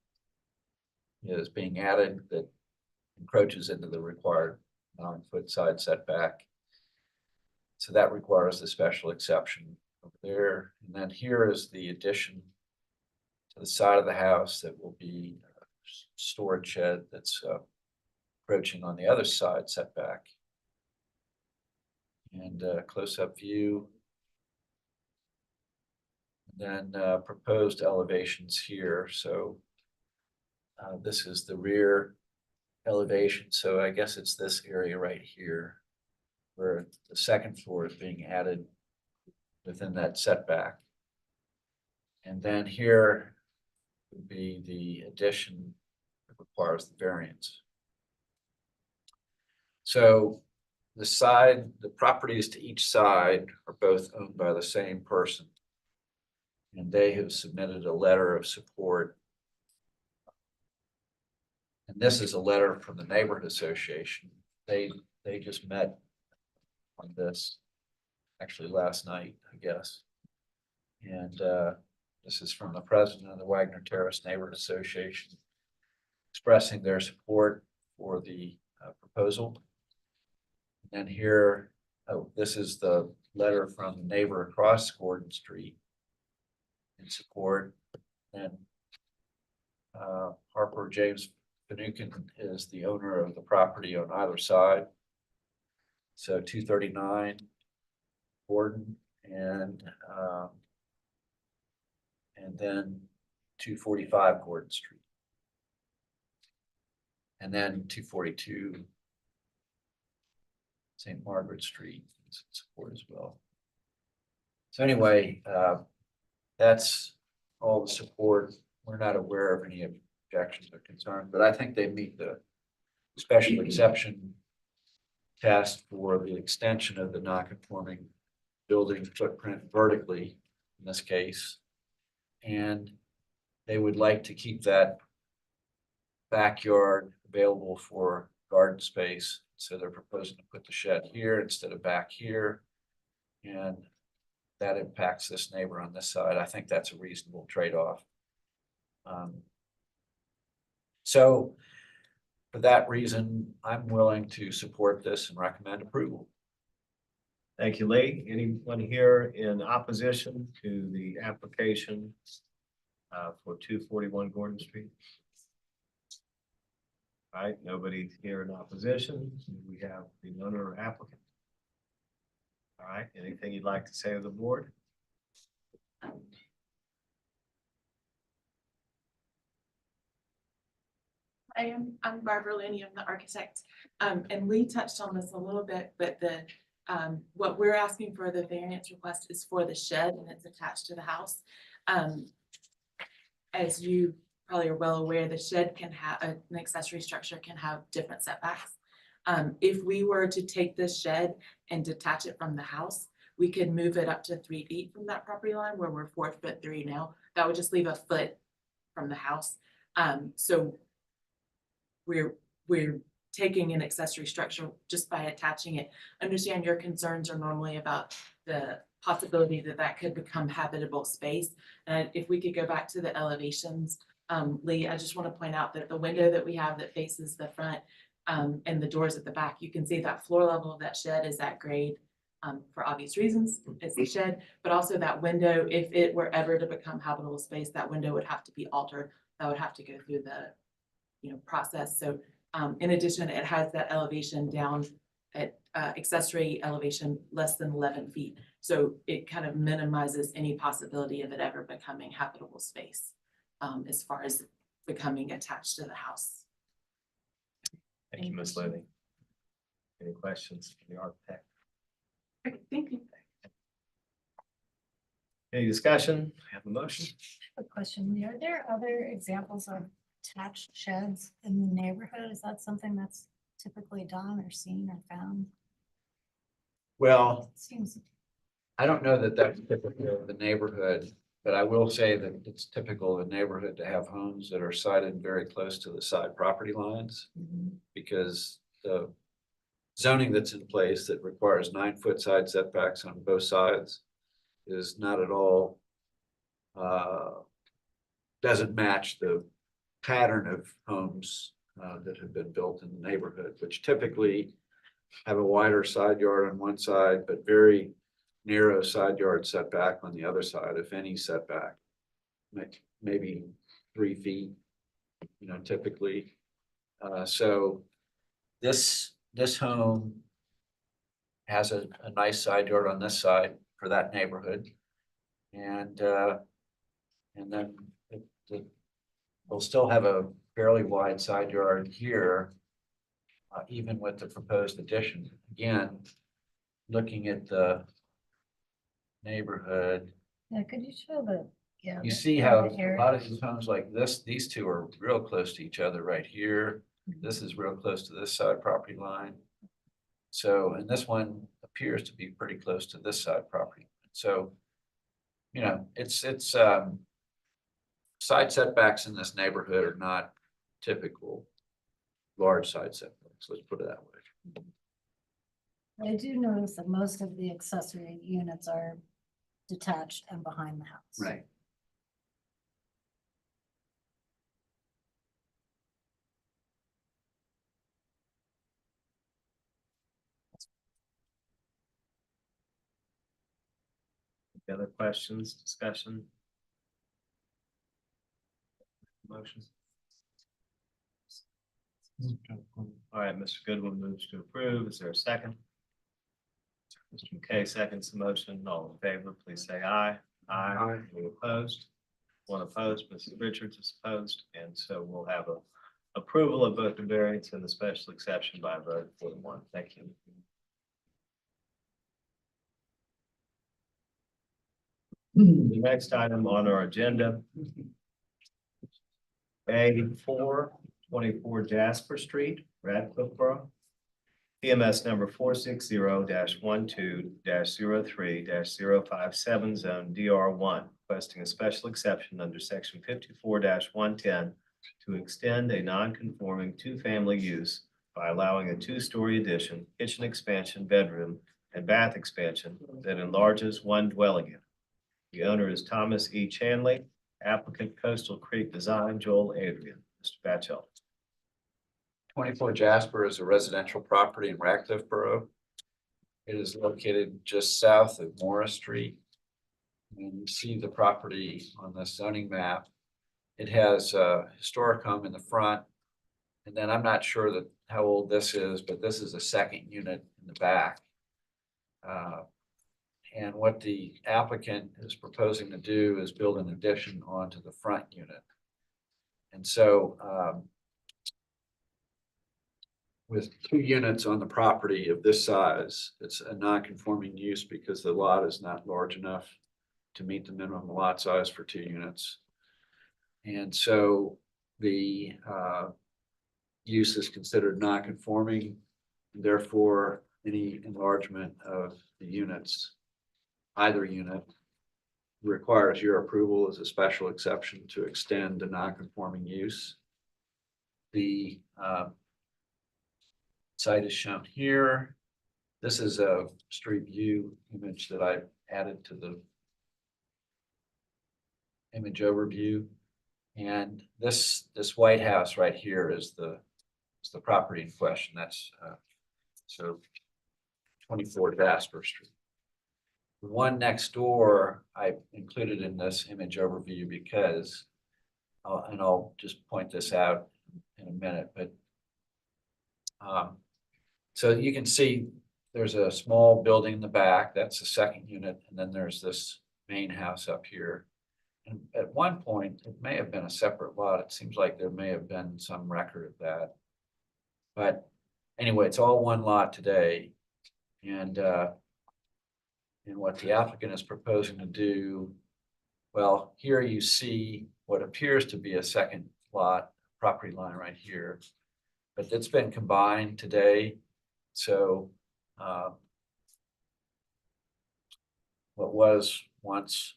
is being added that encroaches into the required 9-foot side setback. So that requires the special exception over there. And then here is the addition to the side of the house that will be a storage shed that's approaching on the other side setback. And a close-up view. And then proposed elevations here. So this is the rear elevation, so I guess it's this area right here where the second floor is being added within that setback. And then here would be the addition that requires the variance. So the properties to each side are both owned by the same person. And they have submitted a letter of support. And this is a letter from the neighborhood association. They just met on this, actually last night, I guess. And this is from the president of the Wagner Terrace Neighborhood Association, expressing their support for the proposal. And here, this is the letter from the neighbor across Gordon Street in support. And Harper James Finucane is the owner of the property on either side. So 239 Gordon and then 245 Gordon Street. And then 242 St. Margaret Street is in support as well. So anyway, that's all the support. We're not aware of any objections or concerns, but I think they meet the special exception test for the extension of the non-conforming building footprint vertically in this case. And they would like to keep that backyard available for garden space. So they're proposing to put the shed here instead of back here. And that impacts this neighbor on this side. I think that's a reasonable trade-off. So for that reason, I'm willing to support this and recommend approval. Thank you, Lee. Anyone here in opposition to the application for 241 Gordon Street? All right, nobody here in opposition. We have the owner or applicant. All right, anything you'd like to say to the board? I'm Barbara Looney, I'm the architect. And Lee touched on this a little bit, but what we're asking for the variance request is for the shed and it's attached to the house. As you probably are well aware, the shed can have, an accessory structure can have different setbacks. If we were to take this shed and detach it from the house, we could move it up to 3 feet from that property line where we're 4'3" now. That would just leave a foot from the house. So we're taking an accessory structure just by attaching it. Understand your concerns are normally about the possibility that that could become habitable space. And if we could go back to the elevations, Lee, I just want to point out that the window that we have that faces the front and the doors at the back, you can see that floor level of that shed is at grade for obvious reasons. It's the shed, but also that window, if it were ever to become habitable space, that window would have to be altered. That would have to go through the process. So in addition, it has that elevation down at accessory elevation less than 11 feet. So it kind of minimizes any possibility of it ever becoming habitable space as far as becoming attached to the house. Thank you, Ms. Looney. Any questions from the architect? Thank you. Any discussion? Have a motion? A question, Lee, are there other examples of attached sheds in the neighborhood? Is that something that's typically done or seen or found? Well, It seems, I don't know that that's typical of the neighborhood, but I will say that it's typical of the neighborhood to have homes that are sited very close to the side property lines. Because the zoning that's in place that requires 9-foot side setbacks on both sides is not at all, doesn't match the pattern of homes that have been built in the neighborhood, which typically have a wider side yard on one side, but very narrow side yard setback on the other side, if any setback, maybe 3 feet, typically. So this home has a nice side yard on this side for that neighborhood. And then we'll still have a fairly wide side yard here even with the proposed addition. Again, looking at the neighborhood, Yeah, could you show the, yeah. you the- see the how a area? lot of these homes like this, these two are real close to each other right here. This is real close to this side property line. So, and this one appears to be pretty close to this side property. So, you know, it's side setbacks in this neighborhood are not typical large side setbacks, let's put it that way. I do notice that most of the accessory units are detached and behind the house. Right. Any other questions, discussion? Motions? All right, Mr. Goodwin moves to approve. Is there a second? Mr. McKay seconds the motion. All in favor, please say aye. Aye. Any opposed? One opposed. Mrs. Richards is opposed. And so we'll have a approval of both the variance and the special exception by a vote of 4 to 1. Thank you. The next item on our agenda, A424 Jasper Street, Radcliffe Borough. PMS number 460-12-03-057 zone DR1, requesting a special exception under section 54-110 to extend a non-conforming two-family use by allowing a two-story addition, kitchen expansion, bedroom, and bath expansion that enlarges one dwelling unit. The owner is Thomas E. Chanley, applicant Coastal Creek Design, Joel Adrian. Mr. Batchel. 24 Jasper is a residential property in Radcliffe Borough. It is located just south of Morris Street. And you see the property on the zoning map. It has a historic home in the front. And then I'm not sure that how old this is, but this is a second unit in the back. And what the applicant is proposing to do is build an addition onto the front unit. And so with 2 units on the property of this size, it's a non-conforming use because the lot is not large enough to meet the minimum lot size for 2 units. And so the use is considered non-conforming. Therefore, any enlargement of the units, either unit, requires your approval as a special exception to extend the non-conforming use. The site is shown here. This is a street view image that I added to the image overview. And this White House right here is the property in question. That's so 24 Jasper Street. The one next door I included in this image overview because, and I'll just point this out in a minute, but so you can see there's a small building in the back, that's the second unit, and then there's this main house up here. And at one point, it may have been a separate lot. It seems like there may have been some record of that. But anyway, it's all one lot today. And what the applicant is proposing to do, well, here you see what appears to be a second lot property line right here, but it's been combined today. So what was once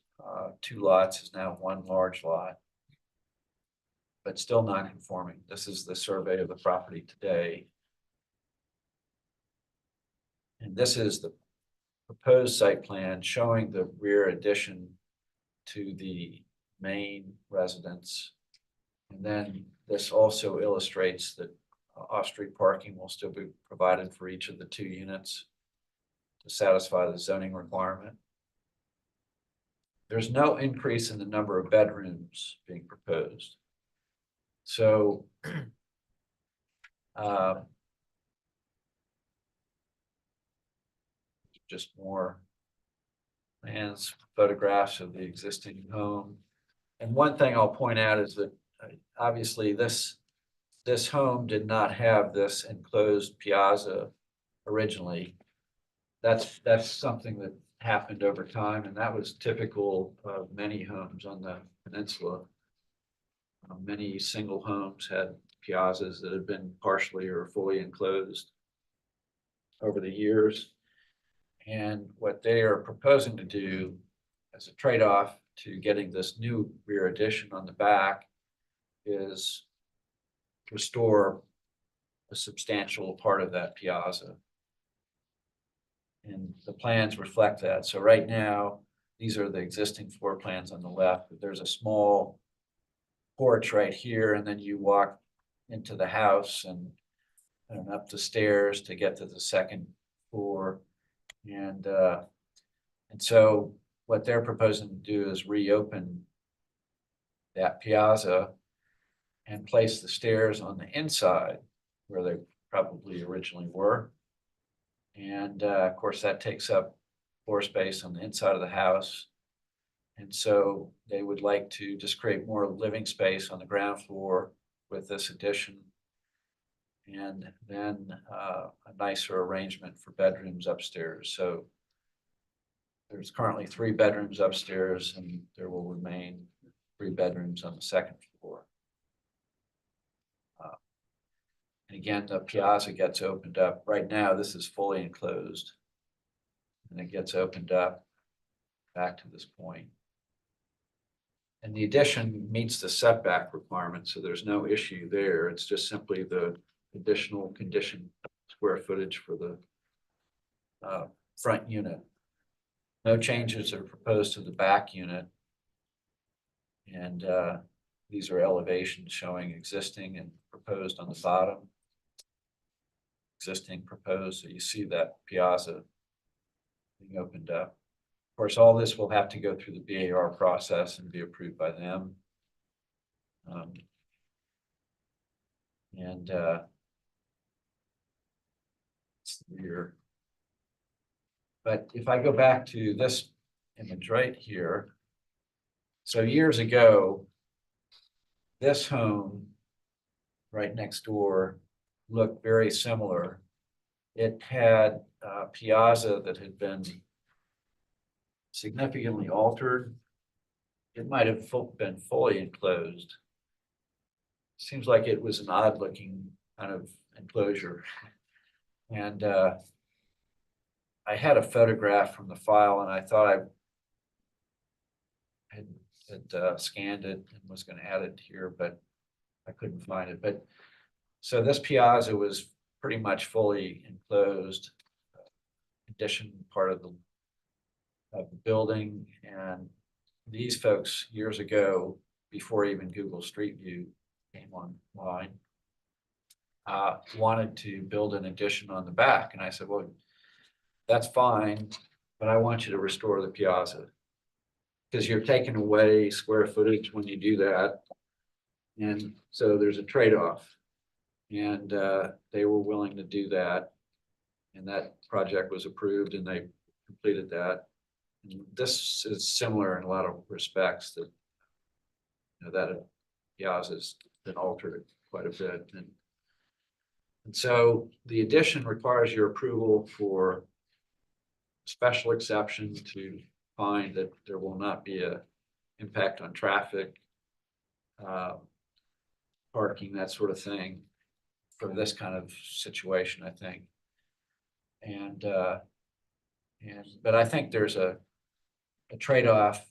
2 lots is now 1 large lot, but still non-conforming. This is the survey of the property today. And this is the proposed site plan showing the rear addition to the main residence. And then this also illustrates that off-street parking will still be provided for each of the 2 units to satisfy the zoning requirement. There's no increase in the number of bedrooms being proposed. So just more plans, photographs of the existing home. And one thing I'll point out is that obviously this this home did not have this enclosed piazza originally. That's something that happened over time, and that was typical of many homes on the peninsula. Many single homes had piazzas that had been partially or fully enclosed over the years. And what they are proposing to do as a trade-off to getting this new rear addition on the back is restore a substantial part of that piazza. And the plans reflect that. So right now, these are the existing floor plans on the left. There's a small porch right here, and then you walk into the house and up the stairs to get to the second floor. And so what they're proposing to do is reopen that piazza and place the stairs on the inside where they probably originally were. And of course, that takes up floor space on the inside of the house. And so they would like to just create more living space on the ground floor with this addition. And then a nicer arrangement for bedrooms upstairs. So there's currently 3 bedrooms upstairs, and there will remain 3 bedrooms on the second floor. And again, the piazza gets opened up. Right now, this is fully enclosed. And it gets opened up back to this point. And the addition meets the setback requirements, so there's no issue there. It's just simply the additional condition square footage for the front unit. No changes are proposed to the back unit. And these are elevations showing existing and proposed on the bottom. Existing proposed, so you see that piazza being opened up. Of course, all this will have to go through the BAR process and be approved by them. It's the rear. But if I go back to this image right here, so years ago, this home right next door looked very similar. It had a piazza that had been significantly altered. It might have been fully enclosed. Seems like it was an odd looking kind of enclosure. And I had a photograph from the file, and I thought I had scanned it and was going to add it here, but I couldn't find it. But so this piazza was pretty much fully enclosed, addition part of the building. And these folks years ago, before even Google Street View came online, wanted to build an addition on the back. And I said, well, that's fine, but I want you to restore the piazza, because you're taking away square footage when you do that. And so there's a trade-off. And they were willing to do that. And that project was approved, and they completed that. And this is similar in a lot of respects, that that piazza's been altered quite a bit. And so the addition requires your approval for special exception to find that there will not be a impact on traffic, parking, that sort of thing, for this kind of situation, I think. But I think there's a trade-off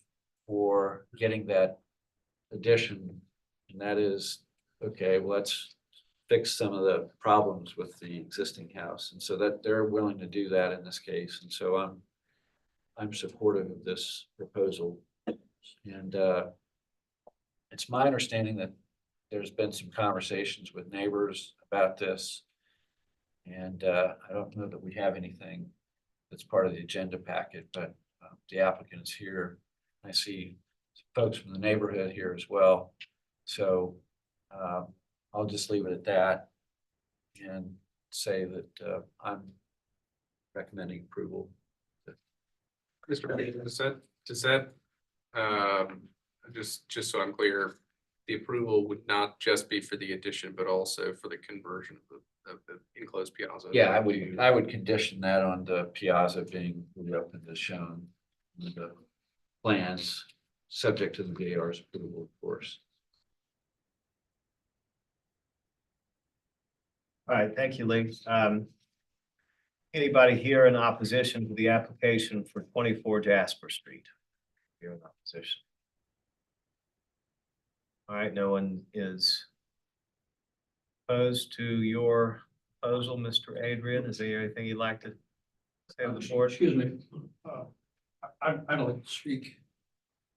for getting that addition, and that is, okay, well, let's fix some of the problems with the existing house. And so that they're willing to do that in this case. And so I'm supportive of this proposal. And it's my understanding that there's been some conversations with neighbors about this. And I don't know that we have anything that's part of the agenda packet, but the applicant is here. I see folks from the neighborhood here as well. So I'll just leave it at that and say that I'm recommending approval. Mr. Bailey, does that, just so I'm clear, the approval would not just be for the addition, but also for the conversion of the enclosed piazza. Yeah, I would condition that on the piazza being reopened as shown in the plans, subject to the DAR's approval, of course. All right, thank you, Lee. Anybody here in opposition to the application for 24 Jasper Street? Here in opposition. All right, no one is opposed to your proposal, Mr. Adrian. Is there anything you'd like to say to the board? Excuse me, I don't like to speak.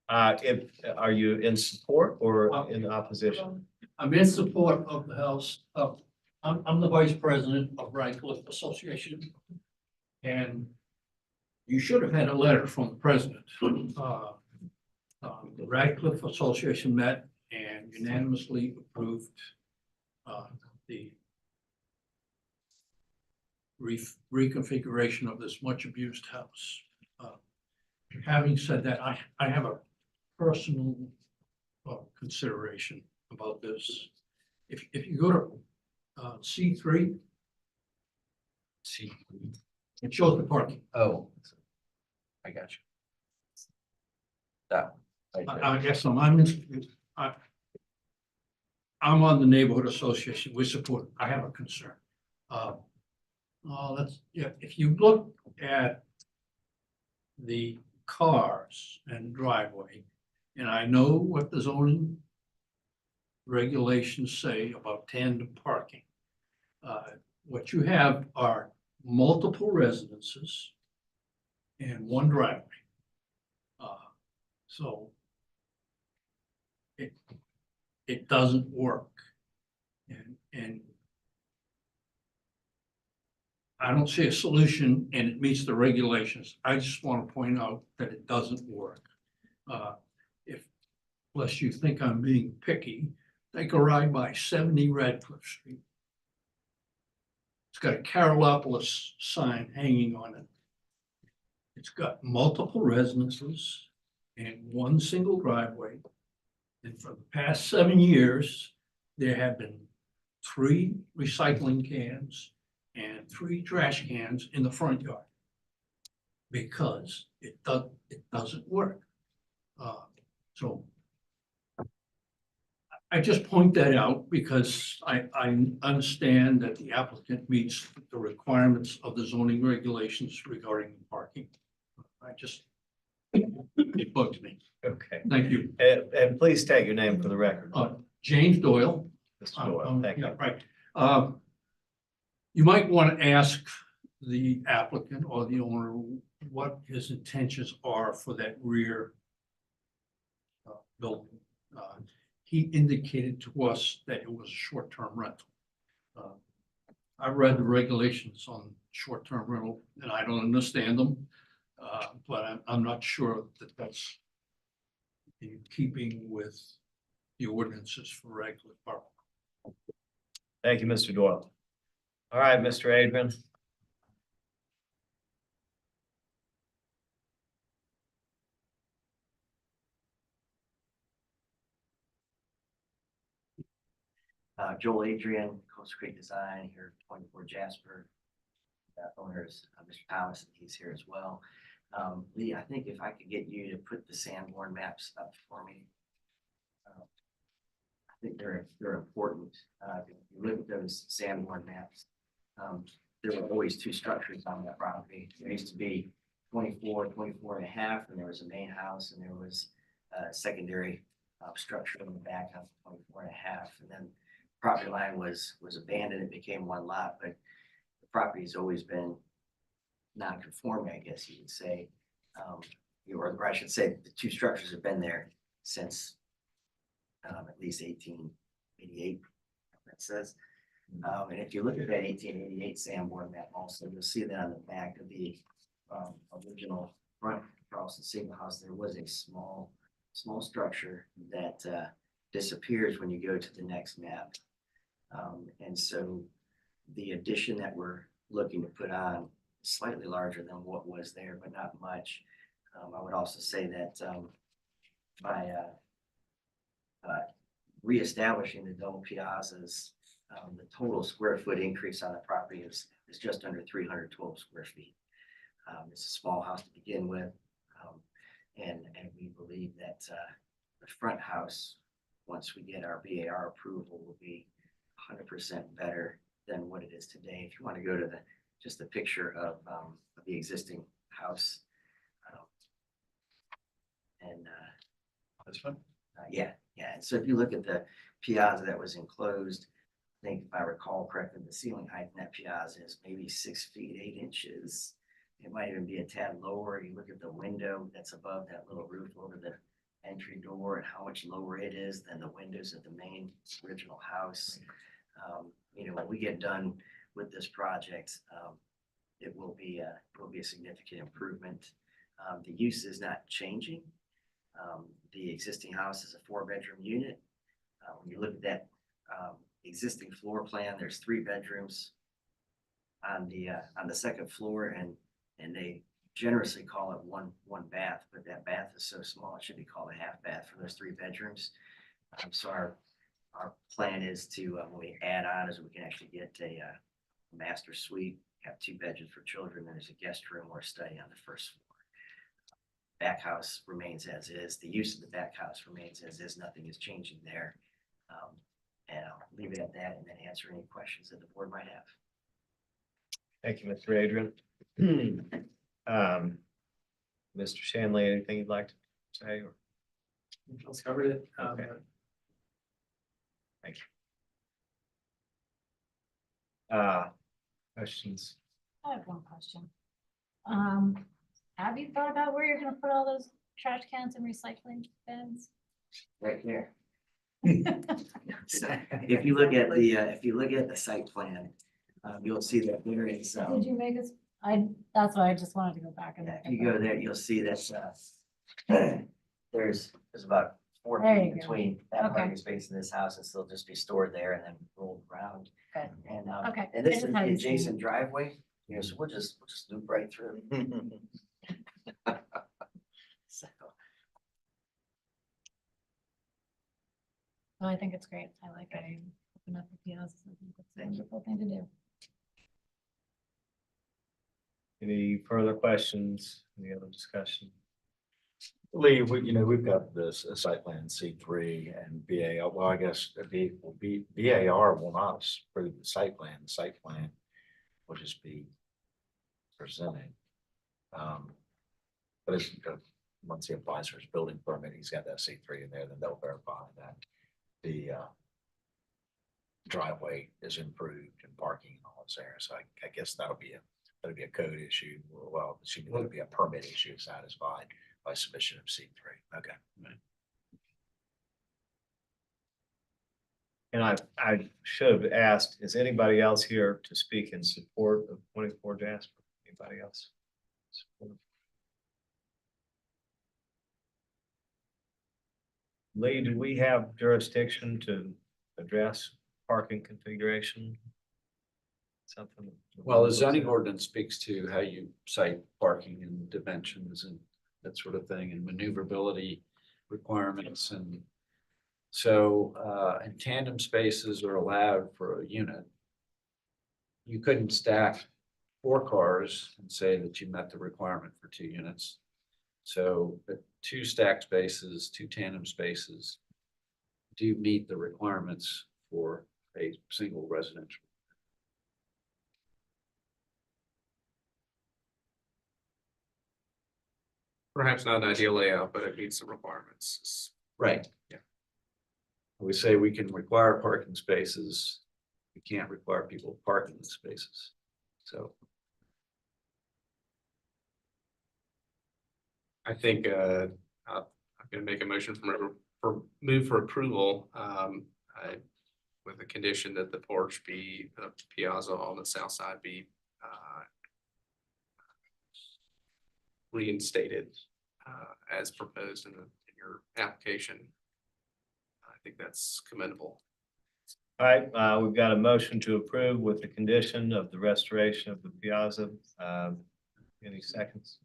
Are you in support or in opposition? I'm in support of the house. I'm the vice president of Radcliffe Association. And you should have had a letter from the president. The Radcliffe Association met and unanimously approved the reconfiguration of this much abused house. Having said that, I have a personal consideration about this. If you go to C3, See, it shows the parking. oh, I got you. That one. right there. I guess I'm on the neighborhood association. We support, I have a concern. If you look at the cars and driveway, and I know what the zoning regulations say about tandem parking. What you have are multiple residences and one driveway. So it doesn't work. And I don't see a solution and it meets the regulations. I just want to point out that it doesn't work. Unless you think I'm being picky, take a ride by 70 Radcliffe Street. It's got a Carolopolis sign hanging on it. It's got multiple residences and one single driveway. And for the past 7 years, there have been 3 recycling cans and 3 trash cans in the front yard because it doesn't work. So I just point that out because I understand that the applicant meets the requirements of the zoning regulations regarding parking. It bugs me. Okay, Thank you. and please state your name for the record. James Doyle. Mr. Doyle, thank you. Yeah, right. You might want to ask the applicant or the owner what his intentions are for that rear building. He indicated to us that it was a short-term rental. I read the regulations on short-term rental and I don't understand them, but I'm not sure that that's in keeping with the ordinances for Radcliffe Park. Thank you, Mr. Doyle. All right, Mr. Adrian. Joel Adrian, Coastal Creek Design here, 24 Jasper. Owners, Mr. Thomas, he's here as well. Lee, I think if I could get you to put the Sanborn maps up for me. I think they're important. If you look at those Sanborn maps, there were always 2 structures on that property. There used to be 24 and a half, and there was a main house, and there was a secondary structure in the back of 24 and a half. And then property line was abandoned. It became one lot, but the property has always been non-conforming, I guess you would say. Or I should say the 2 structures have been there since at least 1888, that says. And if you look at that 1888 Sanborn map also, you'll see that on the back of the original front Charleston Signal House, there was a small structure that disappears when you go to the next map. And so the addition that we're looking to put on is slightly larger than what was there, but not much. I would also say that by reestablishing the double piazzas, the total square foot increase on the property is just under 312 square feet. It's a small house to begin with. And we believe that the front house, once we get our BAR approval, will be 100% better than what it is today. If you want to go to just the picture of the existing house. This one? Yeah. And so if you look at the piazza that was enclosed, I think if I recall correctly, the ceiling height in that piazza is maybe 6 feet 8 inches. It might even be a tad lower. You look at the window that's above that little roof over the entry door and how much lower it is than the windows of the main original house. When we get done with this project, it will be a significant improvement. The use is not changing. The existing house is a 4-bedroom unit. When you look at that existing floor plan, there's 3 bedrooms on the second floor, and they generously call it one bath, but that bath is so small it should be called a half bath for those 3 bedrooms. So our plan is to when we add on is we can actually get a master suite, have 2 bedrooms for children, and there's a guest room or a study on the first floor. Back house remains as is. The use of the back house remains as is. Nothing is changing there. And I'll leave it at that and then answer any questions that the board might have. Thank you, Mr. Adrian. Mr. Shanley, anything you'd like to say? Or Let's cover it. Okay. Thank you. Questions? I have one question. Have you thought about where you're gonna put all those trash cans and recycling bins? Right there. So if you look at the site plan, you'll see that there is. Did you make us, that's why I just wanted to go back and. If you go there, you'll see that there's about 4 There feet you go. between that Okay. parking space and this house, and still just be stored there and then rolled around. Good. And Okay. and this I is just the hadn't seen adjacent driveway, so we'll just loop right through. So, Well, I think it's great. I like how you open up the piazzas. I think it's a wonderful thing to do. Any further questions? Any other discussion? Lee, we've got this site plan C3 and BAR. Well, I guess BAR will not approve the site plan. The site plan will just be presented. But it's, once he applies for his building permit, he's got that C3 in there, then they'll verify that the driveway is improved and parking and all is there. So I guess that'll be a code issue. Well, it'll be a permit issue satisfied by submission of C3. Okay. And I should have asked, is anybody else here to speak in support of 24 Jasper? Anybody else? Lee, do we have jurisdiction to address parking configuration? Something. Well, the zoning ordinance speaks to how you cite parking and dimensions and that sort of thing, and maneuverability requirements. And so and tandem spaces are allowed for a unit. You couldn't stack 4 cars and say that you met the requirement for 2 units. So the 2 stacked spaces, 2 tandem spaces do meet the requirements for a single residential. Perhaps not an ideal layout, but it meets the requirements. Right. Yeah. We say we can require parking spaces. We can't require people parking in spaces. So I think I'm gonna make a motion move for approval. With the condition that the porch be, the piazza on the south side be reinstated as proposed in your application. I think that's commendable. All right, we've got a motion to approve with the condition of the restoration of the piazza. Any seconds?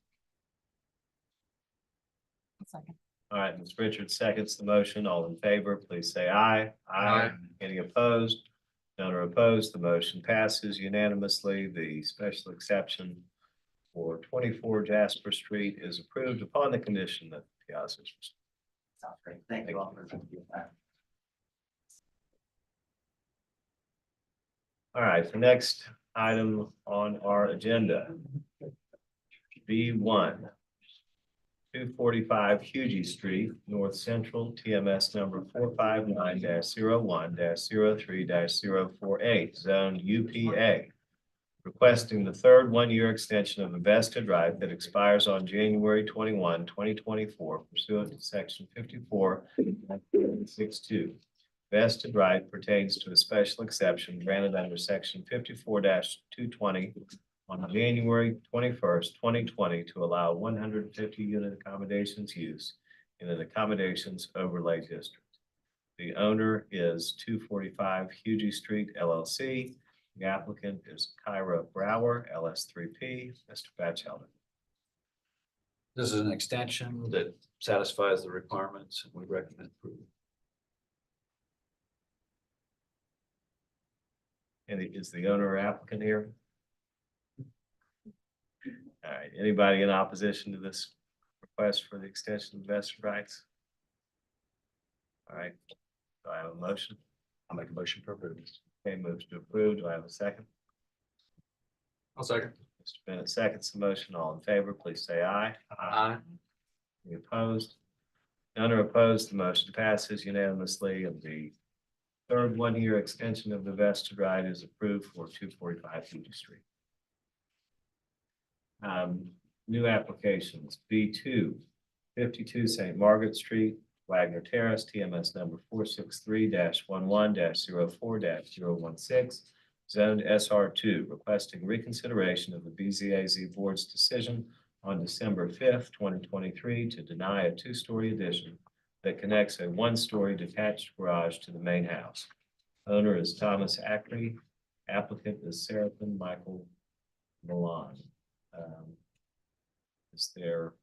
A second. All right, Ms. Richards seconds the motion. All in favor, please say aye. Aye. Any opposed? None are opposed. The motion passes unanimously. The special exception for 24 Jasper Street is approved upon the condition that the piazza is restored. Sounds great. Thank you all for that. All right, the next item on our agenda. B1. 245 Hugie Street, North Central, TMS number 459-01-03-048, Zone UPA. Requesting the third one-year extension of the vested right that expires on January 21, 2024, pursuant to section 54.62. Vested right pertains to a special exception granted under section 54-220 on January 21st, 2020, to allow 150 unit accommodations use in an accommodations overlay district. The owner is 245 Hugie Street LLC. The applicant is Kyra Brower, LS3P. Mr. Batchelder. This is an extension that satisfies the requirements and we recommend approval. And is the owner or applicant here? All right, anybody in opposition to this request for the extension of vested rights? All right, do I have a motion? I'll make a motion for approval. Okay, moves to approve. Do I have a second? I'll second. Mr. Bennett seconds the motion. All in favor, please say aye. Aye. Any opposed? None are opposed. The motion passes unanimously, and the third one-year extension of the vested right is approved for 245 Hugie Street. New applications, B2, 52 St. Margaret Street, Wagner Terrace, TMS number 463-11-04-016, zoned SR2, requesting reconsideration of the BZA-Z Board's decision on December 5th, 2023 to deny a two-story addition that connects a one-story detached garage to the main house. Owner is Thomas Ackley. Applicant is Seraphin Michael Milan. Is there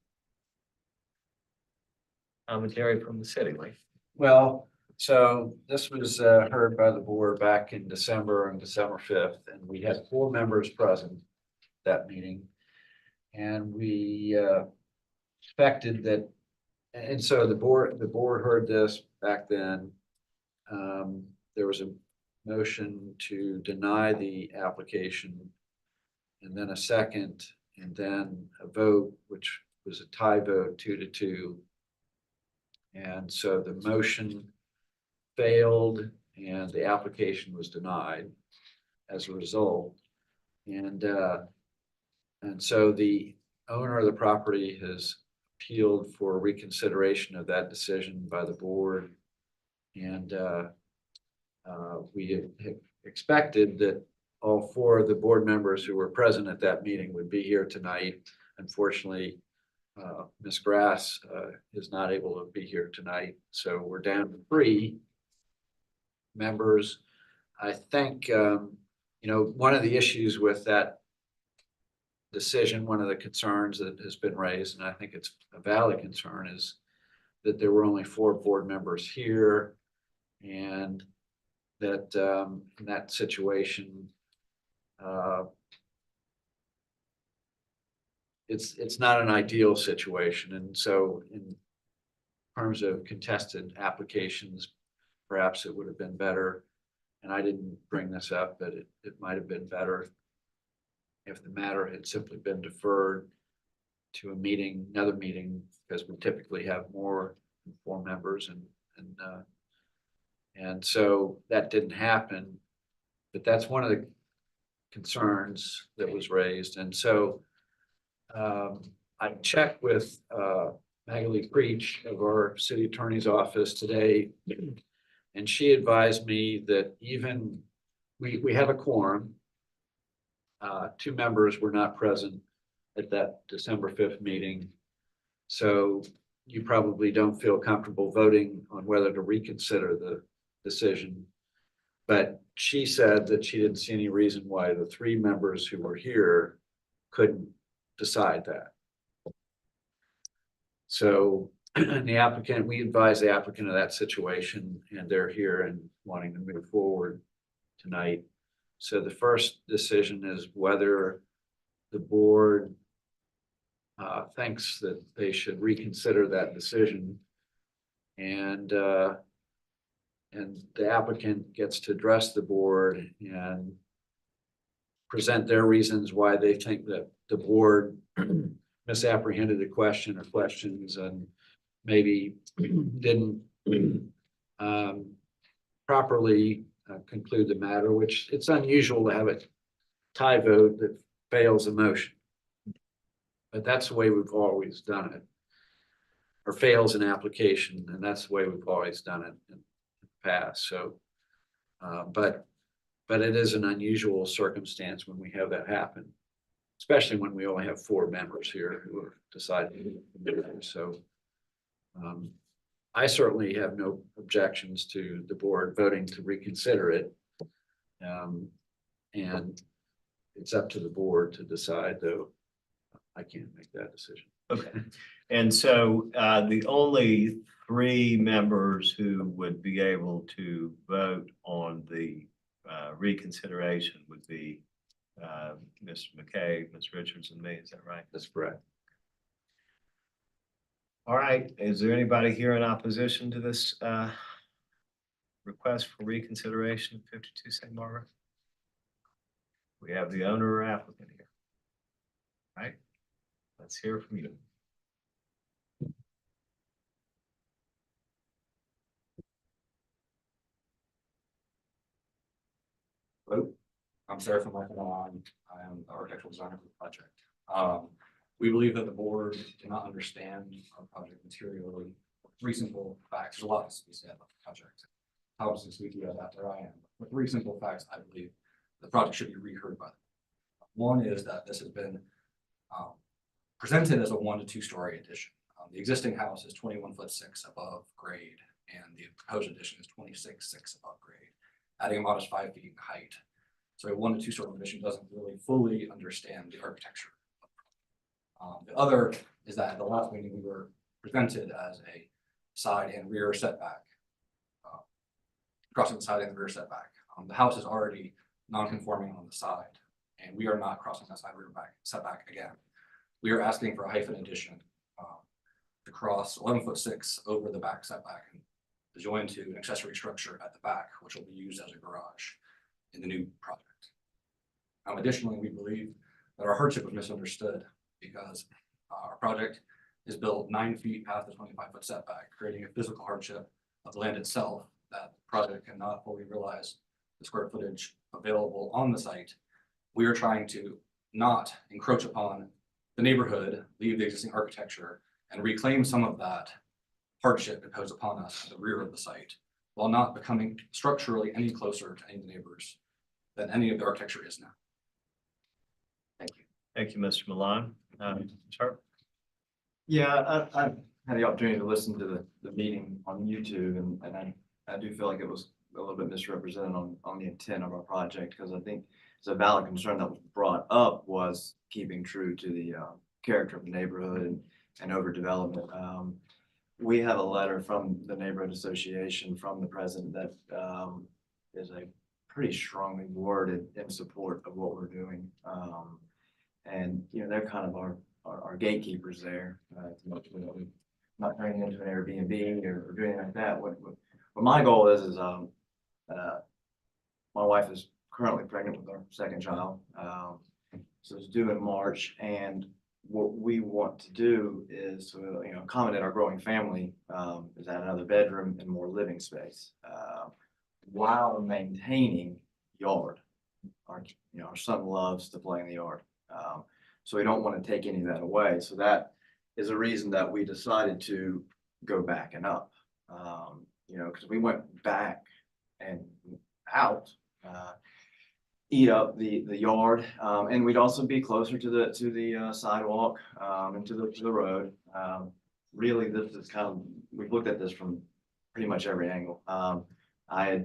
commentary from the city, Lee? Well, so this was heard by the board back in December on December 5th, and we had 4 members present that meeting. And we expected that, and so the board heard this back then. There was a motion to deny the application, and then a second, and then a vote, which was a tie vote, 2-2. And so the motion failed and the application was denied as a result. And so the owner of the property has appealed for reconsideration of that decision by the board. And we had expected that all 4 of the board members who were present at that meeting would be here tonight. Unfortunately, Ms. Grass is not able to be here tonight, so we're down to 3 members. I think, one of the issues with that decision, one of the concerns that has been raised, and I think it's a valid concern, is that there were only 4 board members here, and that in that situation, it's not an ideal situation. And so in terms of contested applications, perhaps it would have been better. And I didn't bring this up, but it might have been better if the matter had simply been deferred to another meeting, because we typically have more than 4 members, and so that didn't happen. But that's one of the concerns that was raised. And so I checked with Magali Preach of our city attorney's office today, and she advised me that even we have a quorum. 2 members were not present at that December 5th meeting. So you probably don't feel comfortable voting on whether to reconsider the decision. But she said that she didn't see any reason why the 3 members who were here couldn't decide that. So the applicant, we advise the applicant of that situation, and they're here and wanting to move forward tonight. So the first decision is whether the board thinks that they should reconsider that decision. And the applicant gets to address the board and present their reasons why they think that the board misapprehended the question or questions and maybe didn't properly conclude the matter, which it's unusual to have a tie vote that fails a motion. But that's the way we've always done it. Or fails an application, and that's the way we've always done it in the past. So, but it is an unusual circumstance when we have that happen, especially when we only have 4 members here who have decided to do it. So, I certainly have no objections to the board voting to reconsider it. And it's up to the board to decide, though I can't make that decision. Okay. And so the only 3 members who would be able to vote on the reconsideration would be Mr. McKay, Ms. Richards, and me. Is that right? That's correct. All right. Is there anybody here in opposition to this request for reconsideration of 52 St. Margaret? We have the owner or applicant here. All right. Let's hear from you. Hello, I'm Sarah from Michael. I am the architectural designer for the project. We believe that the board did not understand our project materially. Three simple facts. There's a lot to be said about the project. How to speak to you about that, there I am. With 3 simple facts, I believe the project should be reheard by them. One is that this has been presented as a 1 to 2 story addition. The existing house is 21'6" above grade, and the proposed addition is 26'6" above grade, adding a modest 5 feet in height. So a 1 to 2 story addition doesn't really fully understand the architecture. The other is that at the last meeting, we were presented as a side and rear setback, crossing the side and the rear setback. The house is already non-conforming on the side, and we are not crossing that side rear back setback again. We are asking for a hyphen addition to cross 11'6" over the back setback and to join to an accessory structure at the back, which will be used as a garage in the new project. Additionally, we believe that our hardship was misunderstood because our project is built 9 feet past the 25-foot setback, creating a physical hardship of the land itself that the project cannot fully realize the square footage available on the site. We are trying to not encroach upon the neighborhood, leave the existing architecture, and reclaim some of that hardship imposed upon us at the rear of the site, while not becoming structurally any closer to any of the neighbors than any of the architecture is now. Thank you. Thank you, Mr. Milan. Sharp? Yeah, I've had the opportunity to listen to the meeting on YouTube, and I do feel like it was a little bit misrepresented on the intent of our project, because I think it's a valid concern that was brought up was keeping true to the character of the neighborhood and overdevelopment. We have a letter from the neighborhood association from the president that is a pretty strongly worded in support of what we're doing. And, you know, they're kind of our gatekeepers there. Not turning it into an Airbnb or doing anything like that. What my goal is my wife is currently pregnant with our 2nd child. So it's due in March, and what we want to do is to, you know, accommodate our growing family, is add another bedroom and more living space, while maintaining yard. Our son loves to play in the yard. So we don't want to take any of that away. So that is a reason that we decided to go back and up, you know, because we went back and out, eat up the yard, and we'd also be closer to the sidewalk, and to the road. Really, this is kind of, we've looked at this from pretty much every angle. I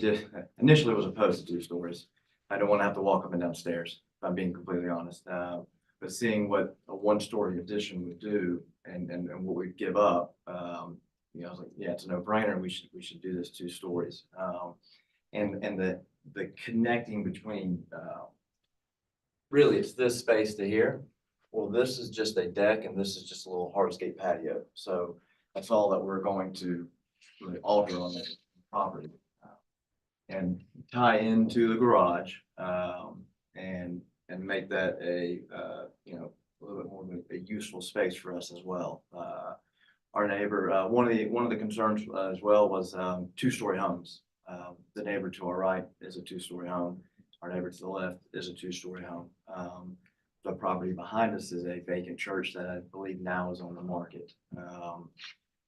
initially was opposed to 2 stories. I don't want to have to walk up and down stairs, if I'm being completely honest. But seeing what a one-story addition would do and what we'd give up. I was like, yeah, it's a no-brainer. We should do this 2 stories. And the connecting between, really it's this space to here. Well, this is just a deck and this is just a little hardscape patio. So that's all that we're going to really alter on this property. And tie into the garage, and make that a little bit more of a useful space for us as well. Our neighbor, one of the concerns as well was 2-story homes. The neighbor to our right is a 2-story home. Our neighbor to the left is a 2-story home. The property behind us is a vacant church that I believe now is on the market.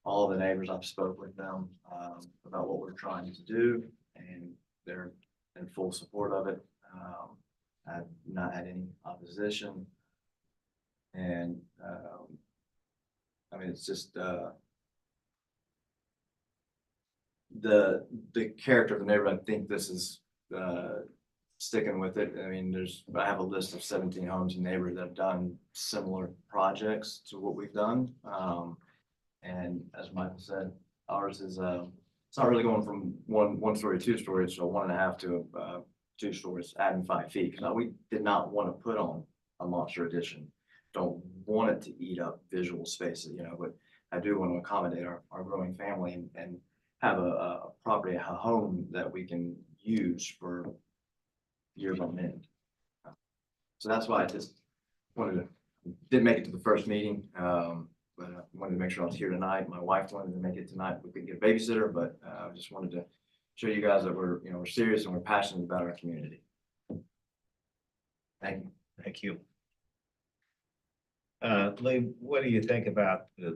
All the neighbors, I've spoke with them about what we're trying to do, and they're in full support of it. I've not had any opposition. And I mean, it's just the character of the neighborhood. I think this is sticking with it. I mean, I have a list of 17 homes and neighbors that have done similar projects to what we've done. And as Michael said, ours is it's not really going from one story to 2 stories, so 1.5 to 2 stories, adding 5 feet. Because we did not want to put on a monster addition. Don't want it to eat up visual spaces, but I do want to accommodate our growing family and have a property, a home that we can use for years on end. So that's why I just didn't make it to the first meeting. But I wanted to make sure I was here tonight. My wife wanted to make it tonight. We couldn't get a babysitter, but I just wanted to show you guys that we're serious and we're passionate about our community. Thank you. Thank you. Lee, what do you think about I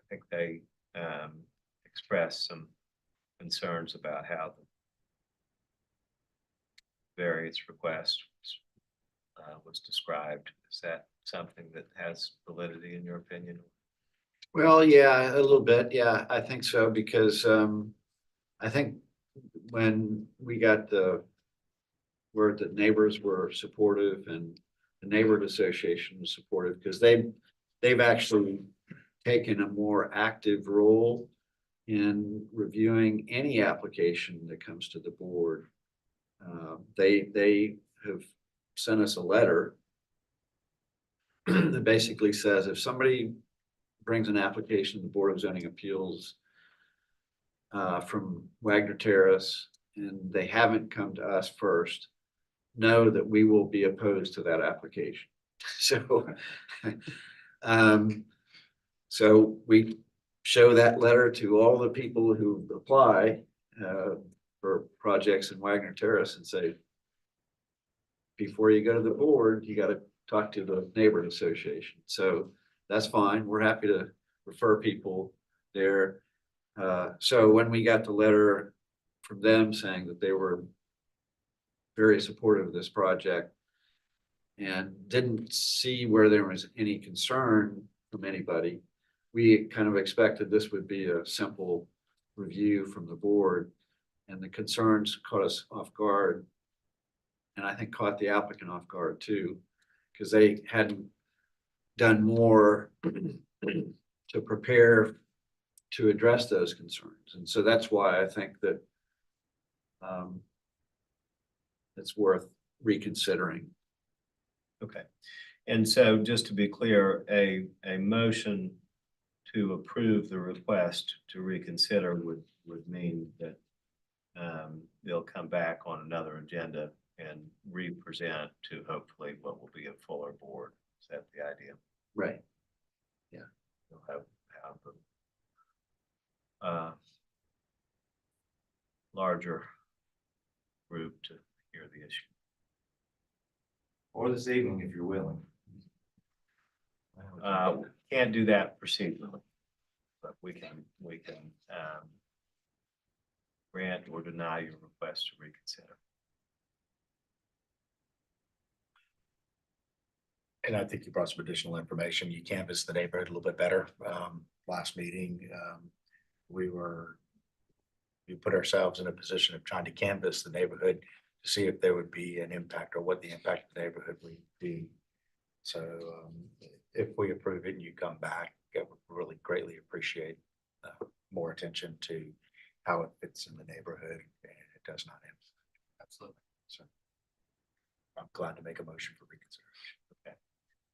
think they expressed some concerns about how the various request was described. Is that something that has validity in your opinion? Well, yeah, a little bit. Yeah, I think so, because I think when we got the word that neighbors were supportive and the neighborhood association was supportive, because they've actually taken a more active role in reviewing any application that comes to the board. They have sent us a letter that basically says if somebody brings an application to the Board of Zoning Appeals from Wagner Terrace and they haven't come to us first, know that we will be opposed to that application. So, so we show that letter to all the people who apply for projects in Wagner Terrace and say, before you go to the board, you got to talk to the neighborhood association. So that's fine. We're happy to refer people there. So when we got the letter from them saying that they were very supportive of this project and didn't see where there was any concern from anybody, we kind of expected this would be a simple review from the board, and the concerns caught us off guard. And I think caught the applicant off guard too, because they hadn't done more to prepare to address those concerns. And so that's why I think that it's worth reconsidering. Okay. And so just to be clear, a motion to approve the request to reconsider would mean that they'll come back on another agenda and re-present to hopefully what will be a fuller board. Is that the idea? Right. You'll have a larger group to hear the issue. Or this evening, if you're willing. Can't do that procedurally, but we can grant or deny your request to reconsider. And I think you brought some additional information. You canvassed the neighborhood a little bit better. Last meeting, we put ourselves in a position of trying to canvass the neighborhood to see if there would be an impact or what the impact of the neighborhood would be. So if we approve it and you come back, I would really greatly appreciate more attention to how it fits in the neighborhood and it does not impact. Absolutely. So I'm glad to make a motion for reconsideration. Okay.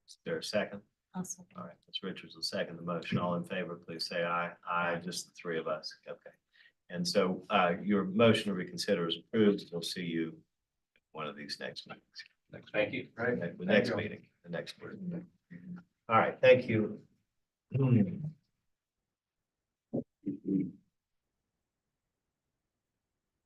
Is there a second? Also, All right, Ms. Richards will second the motion. All in favor, please say aye. Aye, just the three of us. Okay. And so your motion to reconsider is approved. We'll see you at one of these next meetings. Thank you. The next meeting, the next one. All right, thank you.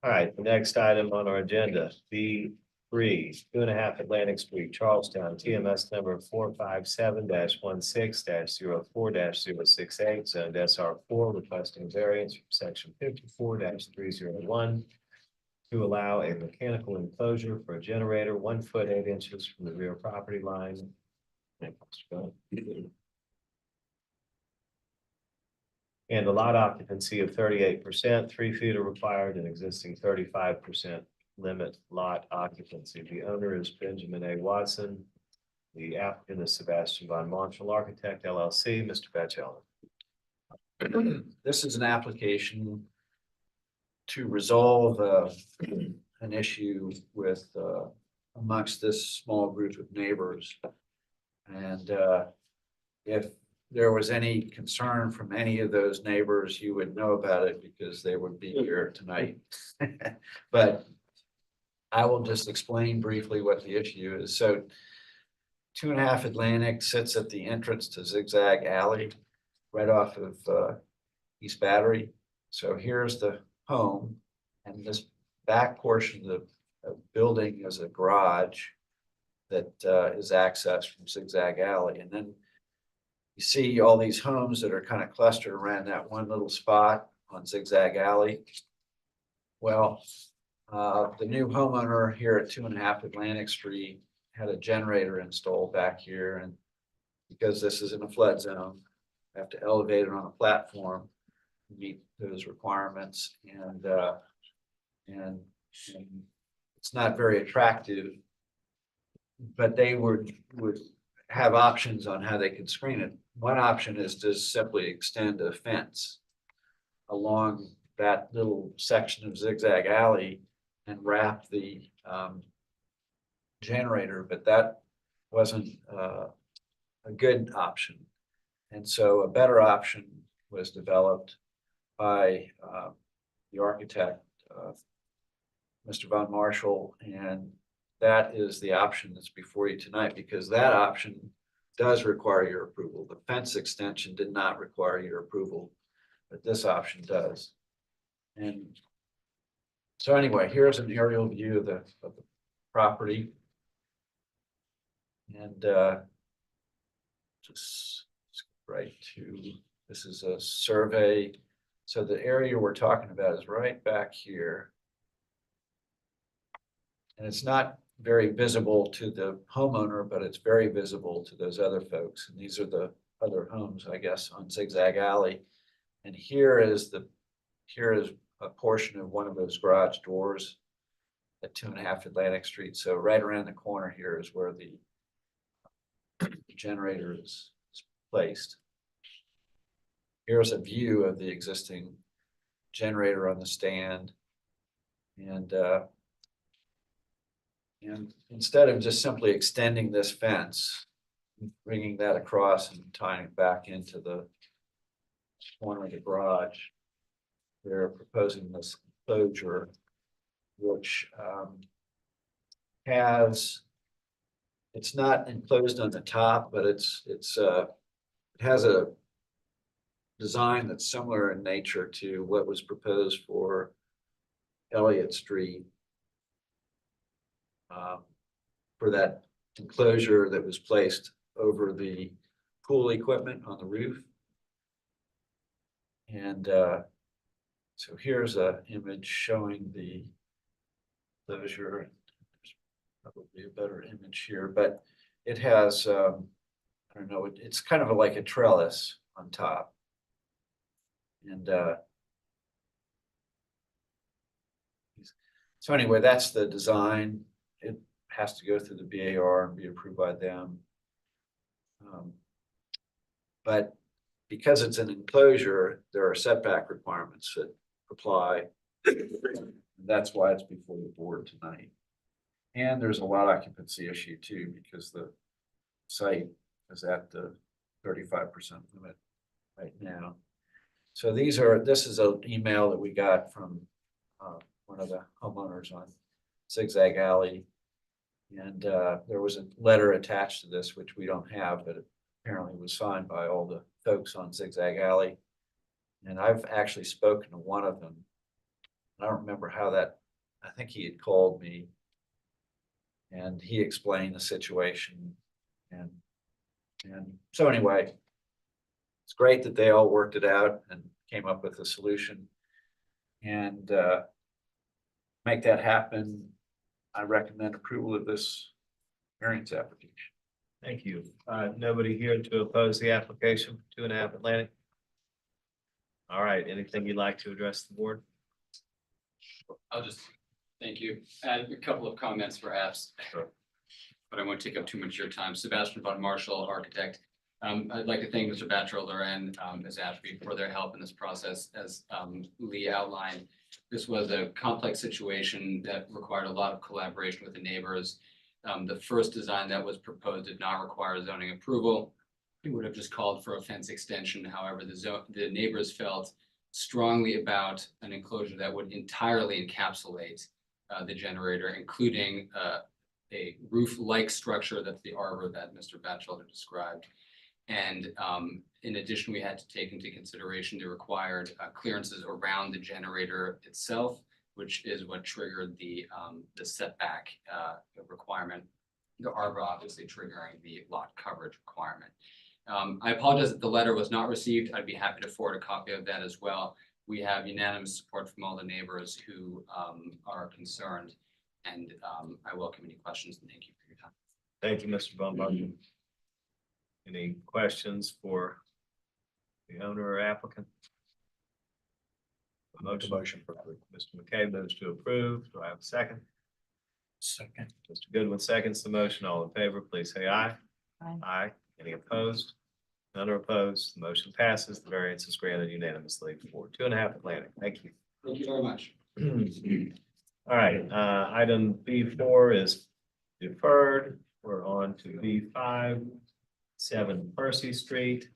All right, the next item on our agenda, B3, 2.5 Atlantic Street, Charlestown, TMS number 457-16-04-068, zoned SR4, requesting variance from section 54-301 to allow a mechanical enclosure for a generator 1 foot 8 inches from the rear property line. And a lot occupancy of 38%, 3 feet are required, and existing 35% limit lot occupancy. The owner is Benjamin A. Watson. The applicant is Sebastian Von Marshall Architect LLC. Mr. Batchelor. This is an application to resolve an issue with amongst this small group of neighbors. And if there was any concern from any of those neighbors, you would know about it because they would be here tonight. But I will just explain briefly what the issue is. So 2.5 Atlantic sits at the entrance to Zigzag Alley, right off of East Battery. So here's the home, and this back portion of the building is a garage that is accessed from Zigzag Alley. And then you see all these homes that are kind of clustered around that one little spot on Zigzag Alley. Well, the new homeowner here at 2.5 Atlantic Street had a generator installed back here, and because this is in a flood zone, I have to elevate it on a platform to meet those requirements, and it's not very attractive. But they would have options on how they could screen it. One option is to simply extend a fence along that little section of Zigzag Alley and wrap the generator, but that wasn't a good option. And so a better option was developed by the architect, Mr. Von Marshall, and that is the option that's before you tonight, because that option does require your approval. The fence extension did not require your approval, but this option does. And so anyway, here's an aerial view of the property. And just right to, this is a survey. So the area we're talking about is right back here. And it's not very visible to the homeowner, but it's very visible to those other folks. And these are the other homes, I guess, on Zigzag Alley. And here is a portion of one of those garage doors at 2.5 Atlantic Street. So right around the corner here is where the generator is placed. Here's a view of the existing generator on the stand. And instead of just simply extending this fence, bringing that across and tying it back into the corner of the garage, they're proposing this enclosure, which it's not enclosed on the top, but it has a design that's similar in nature to what was proposed for Elliott Street. For that enclosure that was placed over the pool equipment on the roof. And so here's an image showing the enclosure. There's probably a better image here, but it has, I don't know, it's kind of like a trellis on top. And so anyway, that's the design. It has to go through the BAR and be approved by them. But because it's an enclosure, there are setback requirements that apply. That's why it's before the board tonight. And there's a lot occupancy issue too, because the site is at the 35% limit right now. So this is an email that we got from one of the homeowners on Zigzag Alley. And there was a letter attached to this, which we don't have, but it apparently was signed by all the folks on Zigzag Alley. And I've actually spoken to one of them. I don't remember how that, I think he had called me and he explained the situation. And so anyway, it's great that they all worked it out and came up with a solution. And make that happen, I recommend approval of this variance application. Thank you. Nobody here to oppose the application for 2.5 Atlantic? All right, anything you'd like to address the board? I'll just, thank you. Add a couple of comments perhaps. Sure. But I won't take up too much of your time. Sebastian von Marshall, architect. I'd like to thank Mr. Batchelder and Ms. Ashby for their help in this process. As Lee outlined, this was a complex situation that required a lot of collaboration with the neighbors. The first design that was proposed did not require zoning approval. It would have just called for a fence extension. However, the neighbors felt strongly about an enclosure that would entirely encapsulate the generator, including a roof-like structure that's the arbor that Mr. Batchelder described. And in addition, we had to take into consideration the required clearances around the generator itself, which is what triggered the setback requirement. The arbor obviously triggering the lot coverage requirement. I apologize that the letter was not received. I'd be happy to forward a copy of that as well. We have unanimous support from all the neighbors who are concerned, and I welcome any questions and thank you for your time. Thank you, Mr. Baumgarten. Any questions for the owner or applicant? Motion for Mr. McKay moves to approve. Do I have a second? Second. Mr. Goodwin seconds the motion. All in favor, please say aye. Aye. Aye. Any opposed? None are opposed. The motion passes. The variance is granted unanimously for 2.5 Atlantic. Thank you. Thank you very much. All right, item B4 is deferred. We're on to B5, 7 Percy Street,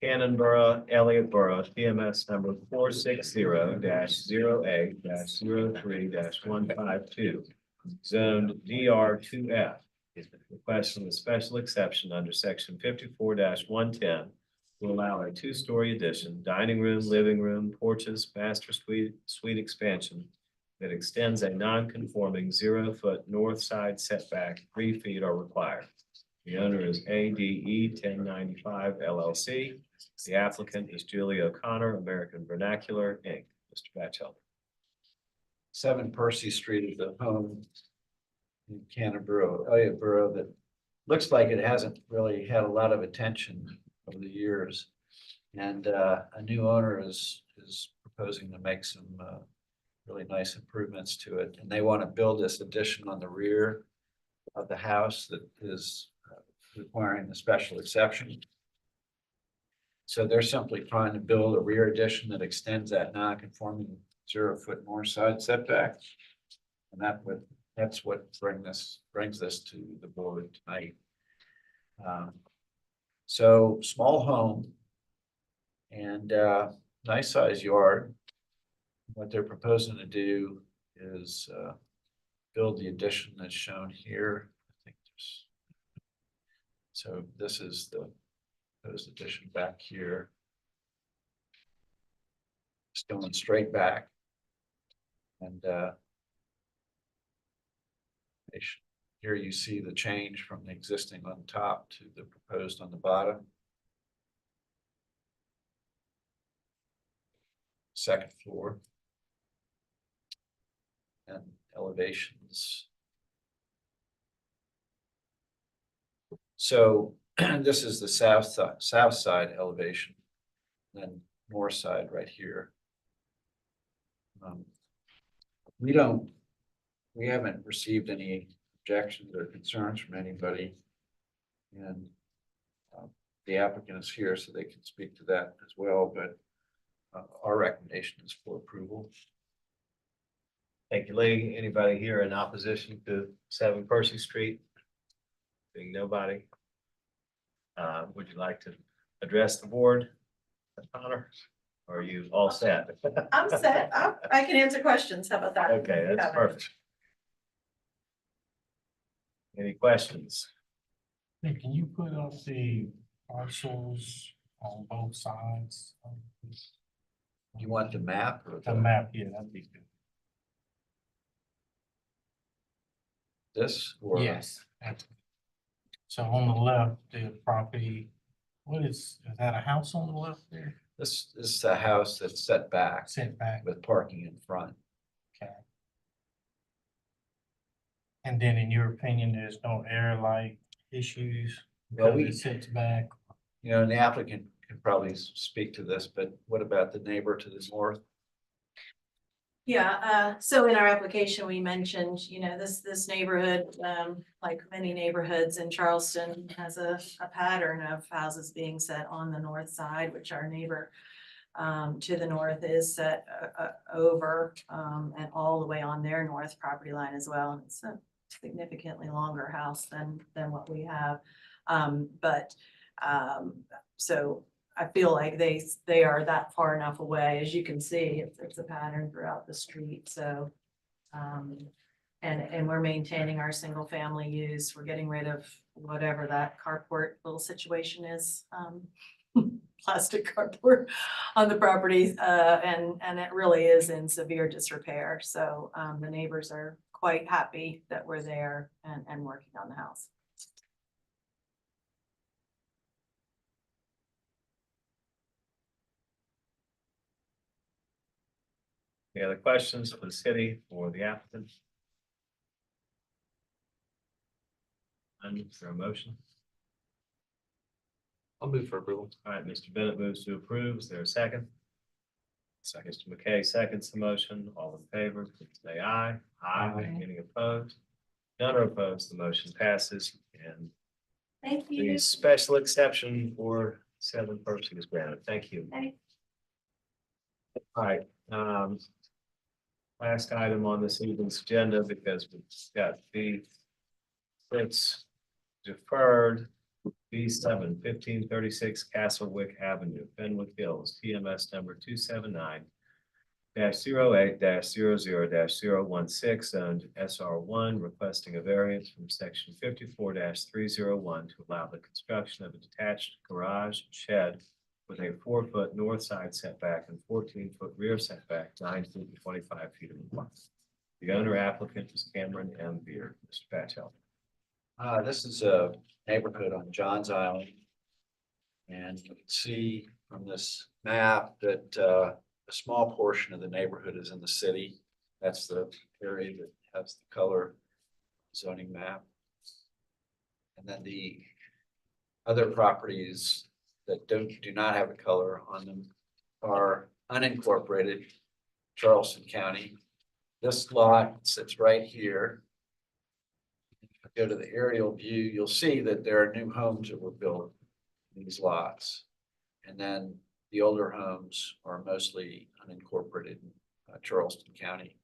Cannonboro, Elliottboro, PMS number 460-0A-03-152, zoned DR2F. Requesting a special exception under section 54-110 to allow a 2-story addition, dining room, living room, porches, master suite expansion that extends a non-conforming 0-foot north side setback 3 feet are required. The owner is ADE 1095 LLC. The applicant is Julie O'Connor, American Vernacular, Inc. Mr. Batchelder. 7 Percy Street is the home in Cannonboro, Elliottboro, that looks like it hasn't really had a lot of attention over the years. And a new owner is proposing to make some really nice improvements to it. And they want to build this addition on the rear of the house that is requiring the special exception. So they're simply trying to build a rear addition that extends that non-conforming 0-foot north side setback. And that's what brings this to the board tonight. So small home and nice size yard. What they're proposing to do is build the addition that's shown here. I think so this is the proposed addition back here. It's going straight back. And here you see the change from the existing on top to the proposed on the bottom. Second floor. And elevations. So this is the south side elevation, then north side right here. We haven't received any objections or concerns from anybody. And the applicant is here, so they can speak to that as well, but our recommendation is for approval. Thank you, Lee. Anybody here in opposition to 7 Percy Street? Being nobody. Would you like to address the board, Connor? Or are you all set? I'm set. I can answer questions. How about that? Okay, that's Got it. perfect. Any questions? Hey, can you put up the parcels on both sides? Of this? You want the map or The map, yeah, that'd be good. this? Or Yes. So on the left, the property, is that a house on the left there? This is a house that's set back Set back, with parking in front. okay. And then in your opinion, there's no air light issues? Well, Because it sits back. You know, and the applicant can probably speak to this, but what about the neighbor to the north? Yeah, so in our application, we mentioned, this neighborhood, like many neighborhoods in Charleston, has a pattern of houses being set on the north side, which our neighbor to the north is set over and all the way on their north property line as well. And it's a significantly longer house than what we have. So I feel like they are that far enough away. As you can see, it's a pattern throughout the street, so. And we're maintaining our single family use. We're getting rid of whatever that carport little situation is. Plastic cardboard on the properties, and it really is in severe disrepair. So the neighbors are quite happy that we're there and working on the house. Any other questions for the city or the applicant? Is there a motion? I'll move for approval. All right, Mr. Bennett moves to approve. Is there a second? Second. Mr. McKay seconds the motion. All in favor, please say aye. Aye. Any opposed? None are opposed. The motion passes and Thank the special exception for 7 Percy is granted. Thank you. Thanks. All right, last item on this evening's agenda, because we've got it's deferred. B7 1536 Castlewick Avenue, Fenwick Hills, TMS number 279-08-00-016, zoned SR1, requesting a variance from section 54-301 to allow the construction of a detached garage shed with a 4-foot north side setback and 14-foot rear setback, 9 feet and 25 feet of the The owner applicant is Cameron M. Beard. Mr. Batchel. This is a neighborhood on Johns Island. And you can see from this map that a small portion of the neighborhood is in the city. That's the area that has the color zoning map. And then the other properties that do not have a color on them are unincorporated Charleston County. This lot sits right here. If I go to the aerial view, you'll see that there are new homes that were built in these lots. And then the older homes are mostly unincorporated Charleston County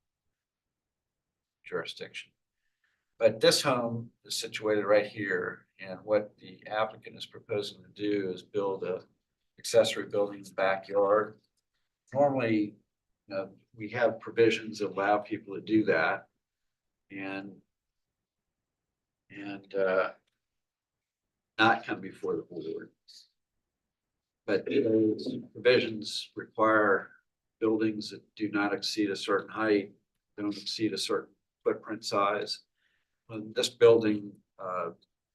jurisdiction. But this home is situated right here, and what the applicant is proposing to do is build a accessory building in the backyard. Normally, we have provisions that allow people to do that, and not come before the board. But those provisions require buildings that do not exceed a certain height, don't exceed a certain footprint size. This building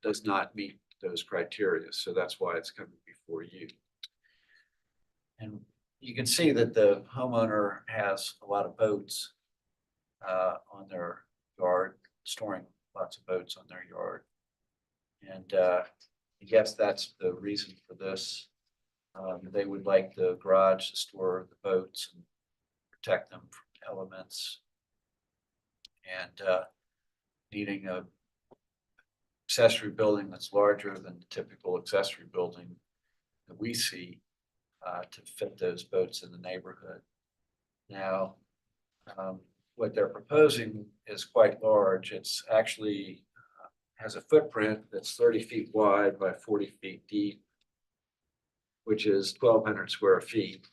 does not meet those criteria, so that's why it's coming before you. And you can see that the homeowner has a lot of boats on their yard, storing lots of boats on their yard. And I guess that's the reason for this. They would like the garage to store the boats and protect them from elements. And needing a accessory building that's larger than the typical accessory building we see to fit those boats in the neighborhood. Now, what they're proposing is quite large. It's actually has a footprint that's 30 feet wide by 40 feet deep, which is 1,200 square feet.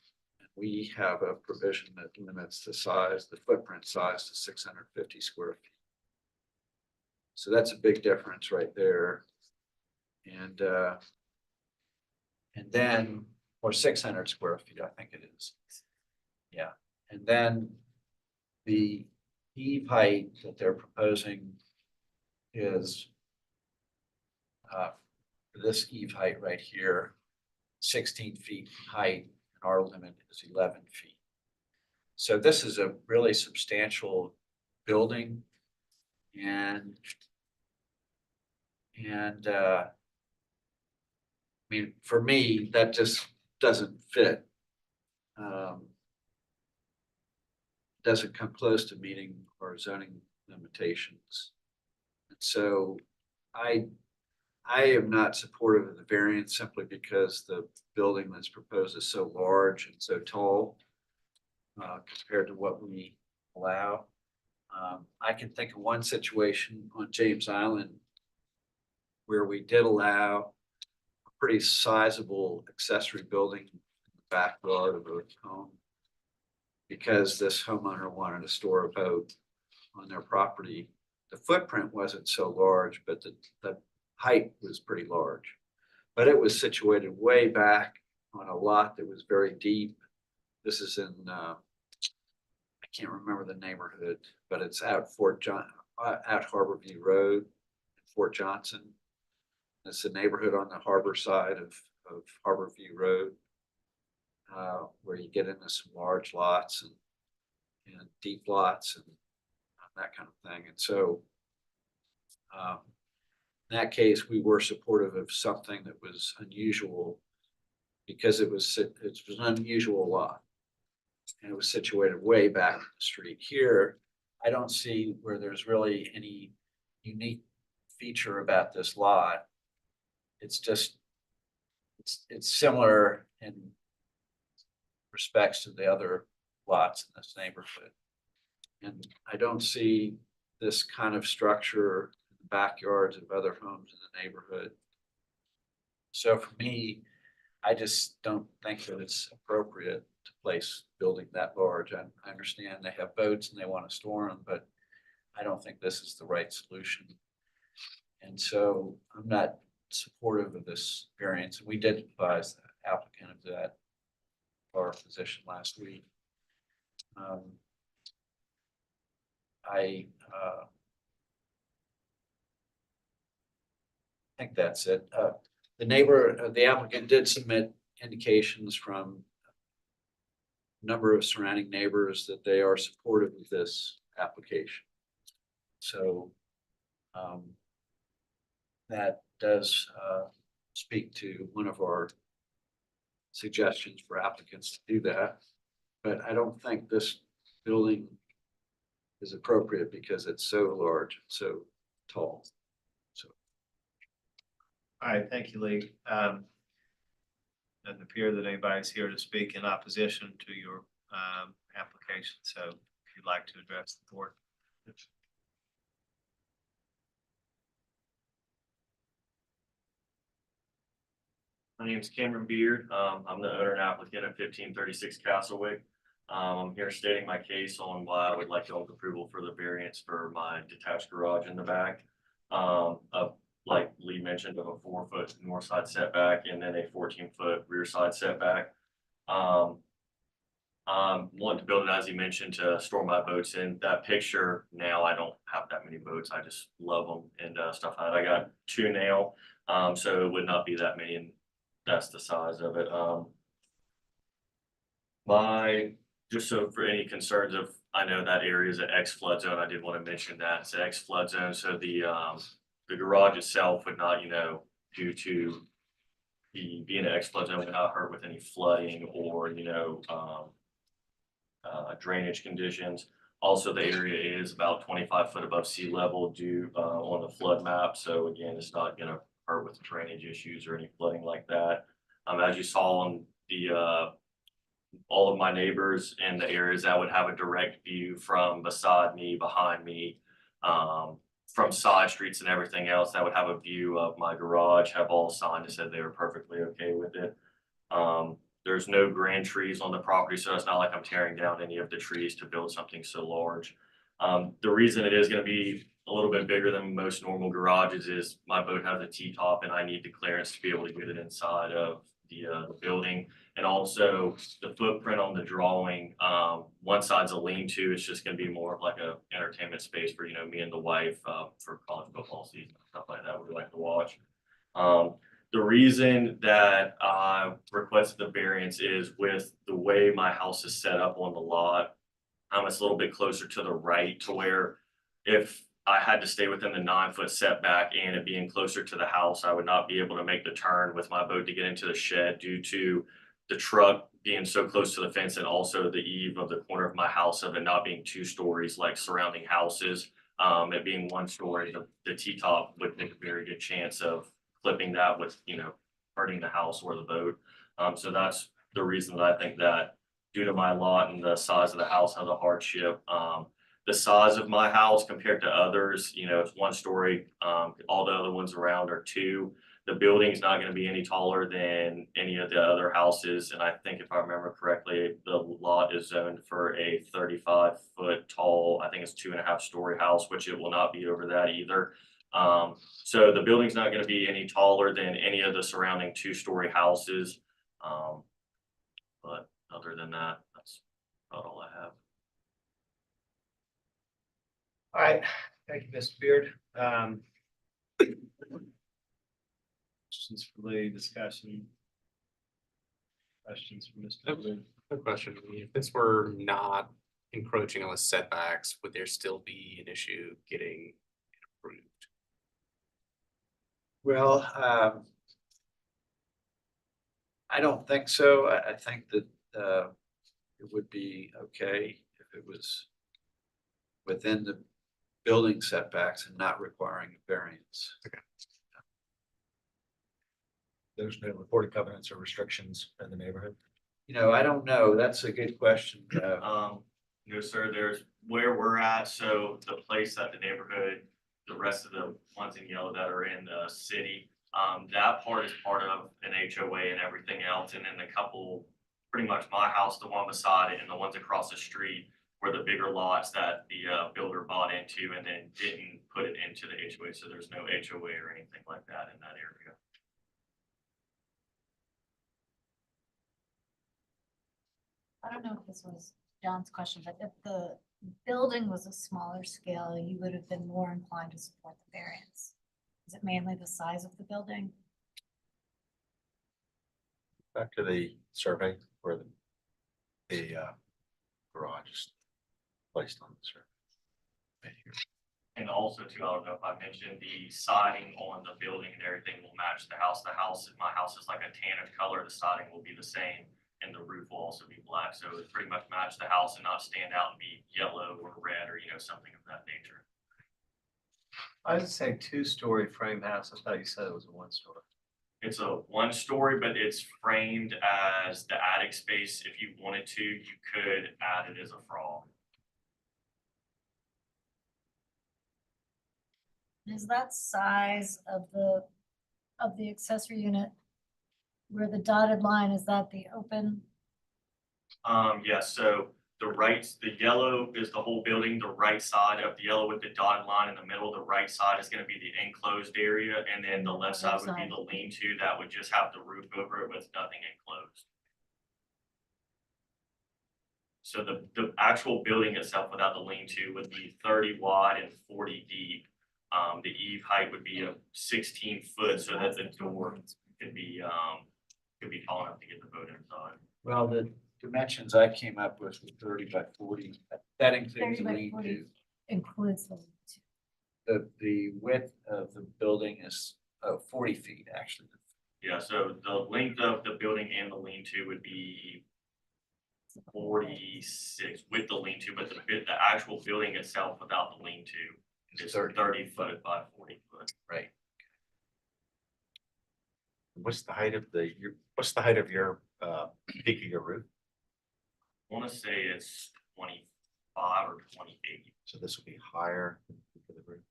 We have a provision that limits the size, the footprint size to 650 square feet. So that's a big difference right there. And then, or 600 square feet, I think it is. Yeah, and then the eave height that they're proposing is this eave height right here, 16 feet in height, and our limit is 11 feet. So this is a really substantial building, and I mean, for me, that just doesn't fit. Doesn't come close to meeting our zoning limitations. And so I am not supportive of the variance simply because the building that's proposed is so large and so tall compared to what we allow. I can think of one situation on James Island where we did allow a pretty sizable accessory building in the backyard of a home because this homeowner wanted to store a boat on their property. The footprint wasn't so large, but the height was pretty large. But it was situated way back on a lot that was very deep. This is in, I can't remember the neighborhood, but it's out at Harborview Road, Fort Johnson. It's a neighborhood on the harbor side of Harborview Road, where you get into some large lots and deep lots and that kind of thing. And so in that case, we were supportive of something that was unusual because it was an unusual lot. And it was situated way back on the street. Here, I don't see where there's really any unique feature about this lot. It's just, it's similar in respects to the other lots in this neighborhood. And I don't see this kind of structure in the backyards of other homes in the neighborhood. So for me, I just don't think that it's appropriate to place building that large. I understand they have boats and they want to store them, but I don't think this is the right solution. And so I'm not supportive of this variance. We did advise the applicant of that, our position last week. I think that's it. The applicant did submit indications from a number of surrounding neighbors that they are supportive of this application. So that does speak to one of our suggestions for applicants to do that. But I don't think this building is appropriate because it's so large and so tall. So. All right, thank you, Lee. Doesn't appear that anybody's here to speak in opposition to your application. So if you'd like to address the board. My name is Cameron Beard. I'm the owner and applicant at 1536 Castlewick. I'm here stating my case on why I would like to hold approval for the variance for my detached garage in the back. Like Lee mentioned, of a 4-foot north side setback and then a 14-foot rear side setback. Want to build it, as he mentioned, to store my boats in. That picture, now I don't have that many boats. I just love them and stuff like that. I got 2 now, so it would not be that many, and that's the size of it. Just so for any concerns of, I know that area is an X flood zone. I did want to mention that it's an X flood zone. So the garage itself would not, due to being an X flood zone, would not hurt with any flooding or, drainage conditions. Also, the area is about 25 foot above sea level due on the flood map. So again, it's not going to hurt with drainage issues or any flooding like that. As you saw on the, all of my neighbors in the areas that would have a direct view from beside me, behind me, from side streets and everything else that would have a view of my garage, have all signed and said they were perfectly okay with it. There's no grand trees on the property, so it's not like I'm tearing down any of the trees to build something so large. The reason it is gonna be a little bit bigger than most normal garages is my boat has a T-top and I need the clearance to be able to get it inside of the building. And also the footprint on the drawing, one side's a lean-to, it's just gonna be more of like a entertainment space for, me and the wife, for college football season, stuff like that, we like to watch. The reason that I requested the variance is with the way my house is set up on the lot, it's a little bit closer to the right to where if I had to stay within the 9-foot setback and it being closer to the house, I would not be able to make the turn with my boat to get into the shed due to the truck being so close to the fence and also the eave of the corner of my house of it not being 2 stories like surrounding houses. It being 1 story, the T-top would take a very good chance of clipping that with, hurting the house or the boat. So that's the reason that I think that due to my lot and the size of the house has a hardship. The size of my house compared to others, it's 1 story. All the other ones around are 2. The building's not going to be any taller than any of the other houses. And I think if I remember correctly, the lot is zoned for a 35-foot tall, I think it's 2.5-story house, which it will not be over that either. So the building's not going to be any taller than any of the surrounding 2-story houses. But other than that, that's about all I have. All right, thank you, Mr. Beard. Questions for Lee, discussion? Questions for Mr. Lee? A question, if this were not encroaching on the setbacks, would there still be an issue getting it approved? Well, I don't think so. I think that it would be okay if it was within the building setbacks and not requiring a variance. Okay. There's no reported covenants or restrictions in the neighborhood. I don't know. That's a good question. No, sir, there's where we're at. So the place that the neighborhood, the rest of the ones in yellow that are in the city, that part is part of an HOA and everything else. And then the couple, pretty much my house, the one beside it, and the ones across the street were the bigger lots that the builder bought into and then didn't put it into the HOA. So there's no HOA or anything like that in that area. I don't know if this was John's question, but if the building was a smaller scale, you would have been more inclined to support the variance. Is it mainly the size of the building? Back to the survey where the garage is placed on the survey. Right here. And also too, I don't know if I mentioned, the siding on the building and everything will match the house. My house is like a tannish color. The siding will be the same and the roof will also be black. So it pretty much match the house and not stand out and be yellow or red or, something of that nature. I was saying 2-story frame house. I thought you said it was a 1-story. It's a 1-story, but it's framed as the attic space. If you wanted to, you could add it as a frog. Is that size of the accessory unit where the dotted line, is that the open? Yes, so the yellow is the whole building, the right side of the yellow with the dotted line in the middle, the right side is gonna be the enclosed area, and then the left side would be the lean-to that would just have the roof over it with nothing enclosed. So the actual building itself without the lean-to would be 30 wide and 40 deep. The eave height would be a 16 foot so that the door could be tall enough to get the boat inside. Well, the dimensions I came up with were 30 by 40. That includes 30 the by lean 40 to. includes the lean-to. The width of the building is 40 feet, actually. Yeah, so the length of the building and the lean-to would be 46 with the lean-to, but the actual building itself without the lean-to is 30 foot by 40 foot. Right. What's the height of what's the height of your peak of your roof? I wanna say it's 25 or 28. So this will be higher for the roof.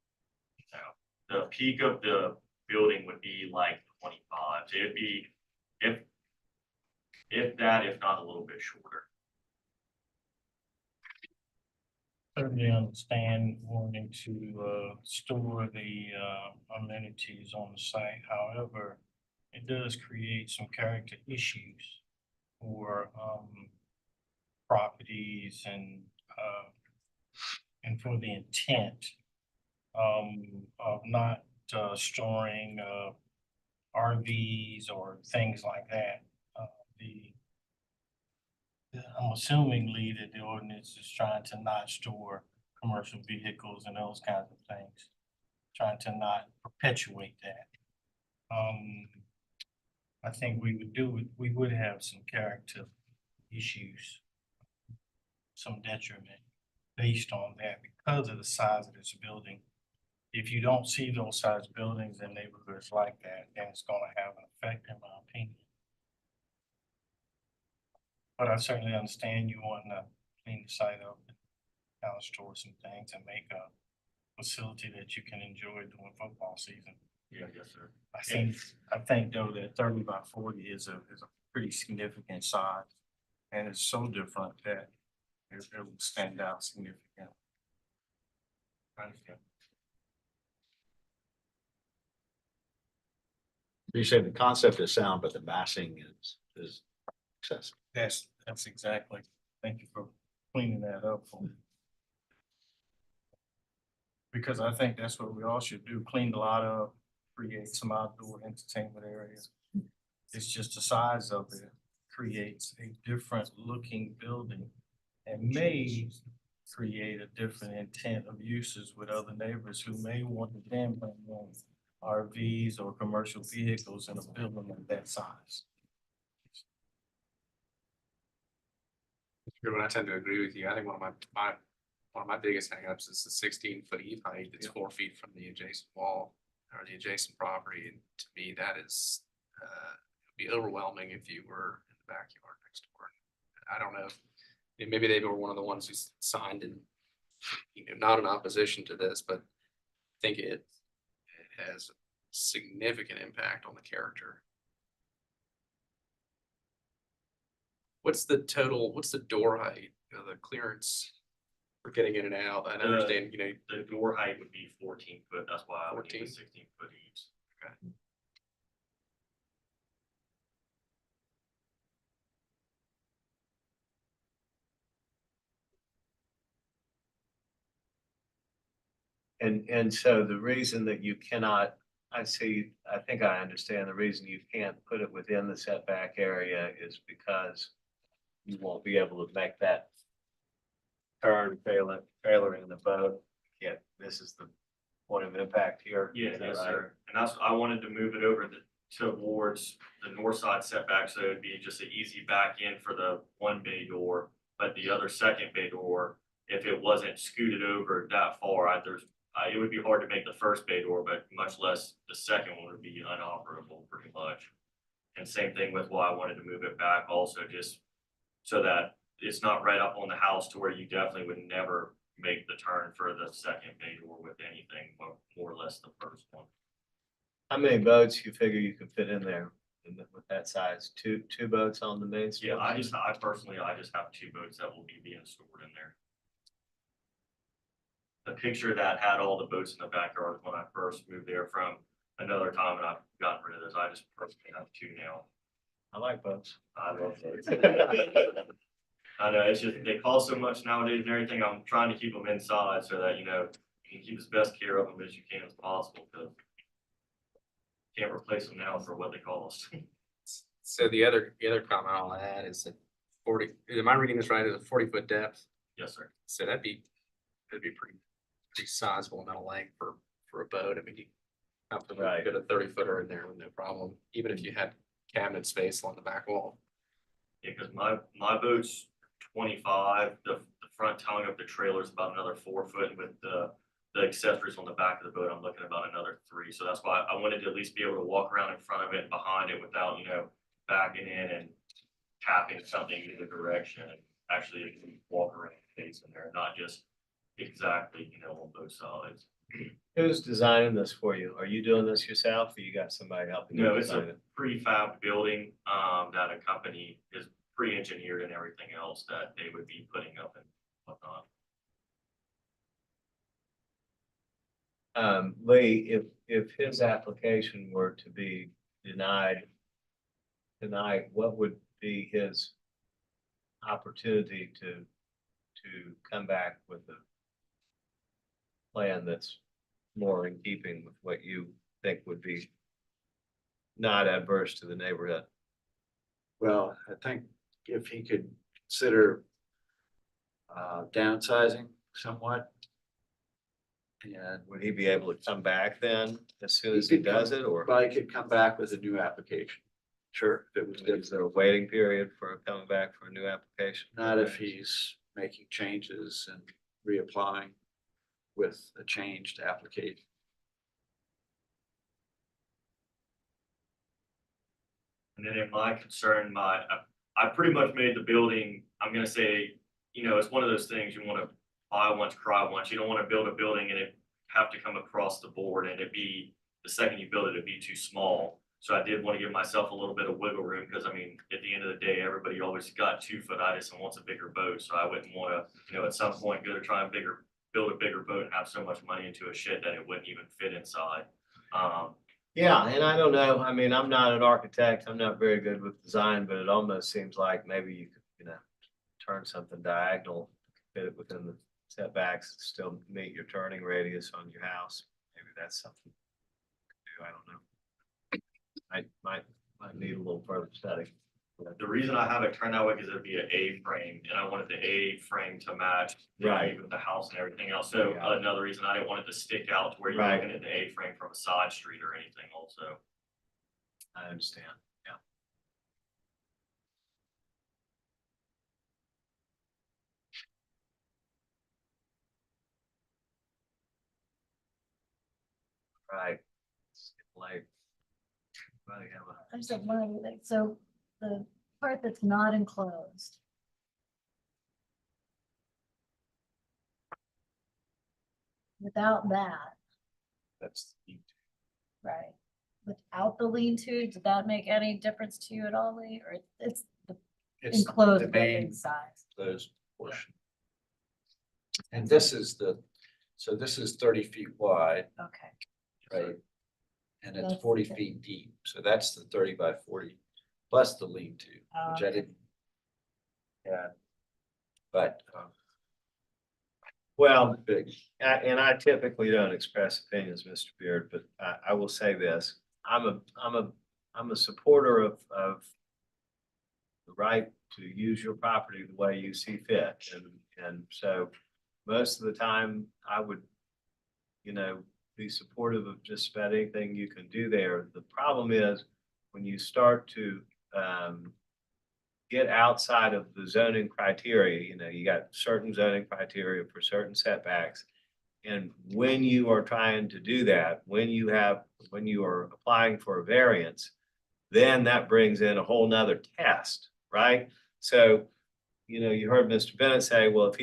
The peak of the building would be like 25, so it'd be, if that, if not a little bit shorter. Certainly understand wanting to store the amenities on the site. However, it does create some character issues for properties and for the intent of not storing RVs or things like that. I'm assuming, Lee, that the ordinance is trying to not store commercial vehicles and those kinds of things, trying to not perpetuate that. I think we would have some character issues, some detriment based on that because of the size of this building. If you don't see those size buildings in neighborhoods like that, then it's gonna have an effect, in my opinion. But I certainly understand you wanting to clean the site up, and kind of store some things and make a facility that you can enjoy during football season. Yeah, yes, sir. I think though that 30 by 40 is a pretty significant size. And it's so different that it will stand out significantly. You say the concept is sound, but the massing is excessive. That's exactly. Thank you for cleaning that up for me. Because I think that's what we all should do, clean the lot up, create some outdoor entertainment areas. It's just the size of it creates a different looking building and may create a different intent of uses with other neighbors who may want to then bring in RVs or commercial vehicles in a building of that size. I tend to agree with you. I think one of my biggest hangups is the 16-foot eve height that's 4 feet from the adjacent wall or the adjacent property. And to me, that is, it'd be overwhelming if you were in the backyard next door. I don't know. Maybe they were one of the ones who signed in, not in opposition to this, but I think it has a significant impact on the character. What's the door height, the clearance for getting in and out? I understand, The door height would be 14 foot, that's why I would need 14? a 16-foot eaves. Okay. And so the reason that you cannot, I think I understand the reason you can't put it within the setback area is because you won't be able to make that turn failing the boat. Yeah, this is the point of impact here. Yeah, Is that yes, right? sir. And that's, I wanted to move it over towards the north side setback, so it'd be just an easy back in for the one bay door. But the other second bay door, if it wasn't scooted over that far, it would be hard to make the first bay door, but much less the second one would be inoperable pretty much. And same thing with why I wanted to move it back also, just so that it's not right up on the house to where you definitely would never make the turn for the second bay door with anything, more or less the first one. How many boats you figure you could fit in there with that size? Two boats on the main street? Yeah, I personally have 2 boats that will be being stored in there. The picture that had all the boats in the backyard when I first moved there from another time, and I've gotten rid of those. I just personally have 2 now. I like boats. I love boats. I know, it's just, they cost so much nowadays and everything. I'm trying to keep them inside so that, you can keep as best care of them as you can as possible, because can't replace them now for what they cost. So the other comment I'll add is that 40, am I reading this right? Is a 40-foot depth? Yes, sir. So that'd be pretty sizable amount of length for a boat. I mean, you have to get a 30-footer in there with no problem, even if you had cabinet space along the back wall. Yeah, because my boat's 25, the front tongue of the trailer is about another 4 foot, with the the accessories on the back of the boat, I'm looking at about another 3. So that's why I wanted to at least be able to walk around in front of it and behind it without, backing in and tapping something either direction. And actually walk around facing there, not just exactly, on both sides. Who's designing this for you? Are you doing this yourself or you got somebody helping you No, it's design a it? prefab building, that a company is pre-engineered and everything else that they would be putting up and whatnot. Lee, if his application were to be denied tonight, what would be his opportunity to come back with a plan that's more in keeping with what you think would be not adverse to the neighborhood? Well, I think if he could consider downsizing somewhat. And would he be able to come back then as soon as he does it, or? Well, he could come back with a new application. Sure, if it was, Is there a waiting period for coming back for a new application? not if he's making changes and reapplying with a changed application. And then in my concern, I pretty much made the building, I'm gonna say, it's one of those things you wanna buy once, cry once. You don't wanna build a building and it have to come across the board and the second you build it, it'd be too small. So I did want to give myself a little bit of wiggle room because I mean, at the end of the day, everybody always got 2-footitis and wants a bigger boat. So I wouldn't want to, at some point go to try and build a bigger boat and have so much money into a shed that it wouldn't even fit inside. Yeah, and I don't know, I mean, I'm not an architect, I'm not very good with design, but it almost seems like maybe you could, turn something diagonal, fit it within the setbacks, still meet your turning radius on your house. Maybe that's something to do, I don't know. Might need a little further study. The reason I have it turned that way is it'd be an A-frame and I wanted the A-frame to match Right. with the house and everything else. So Yeah. another reason I didn't want it to stick out to where you're Right. looking at the A-frame from a side street or anything also. I understand, yeah. Right. It's late. Probably have a- I just have one other thing. So the part that's not enclosed. Without that, That's. right, without the lean-to, did that make any difference to you at all, Lee? Or it's the It's enclosed the building main size? closed portion. And this is this is 30 feet wide, Okay. right? And it's That's 40 the- feet deep, so that's the 30 by 40 plus the lean-to, which I Okay. didn't. Yeah. But Well, big. and I typically don't express opinions, Mr. Beard, but I will say this. I'm a supporter of the right to use your property the way you see fit. And so most of the time I would, be supportive of just about anything you can do there. The problem is when you start to get outside of the zoning criteria, you got certain zoning criteria for certain setbacks. And when you are trying to do that, when you are applying for a variance, then that brings in a whole nother test, right? So, you heard Mr. Bennett say, well, if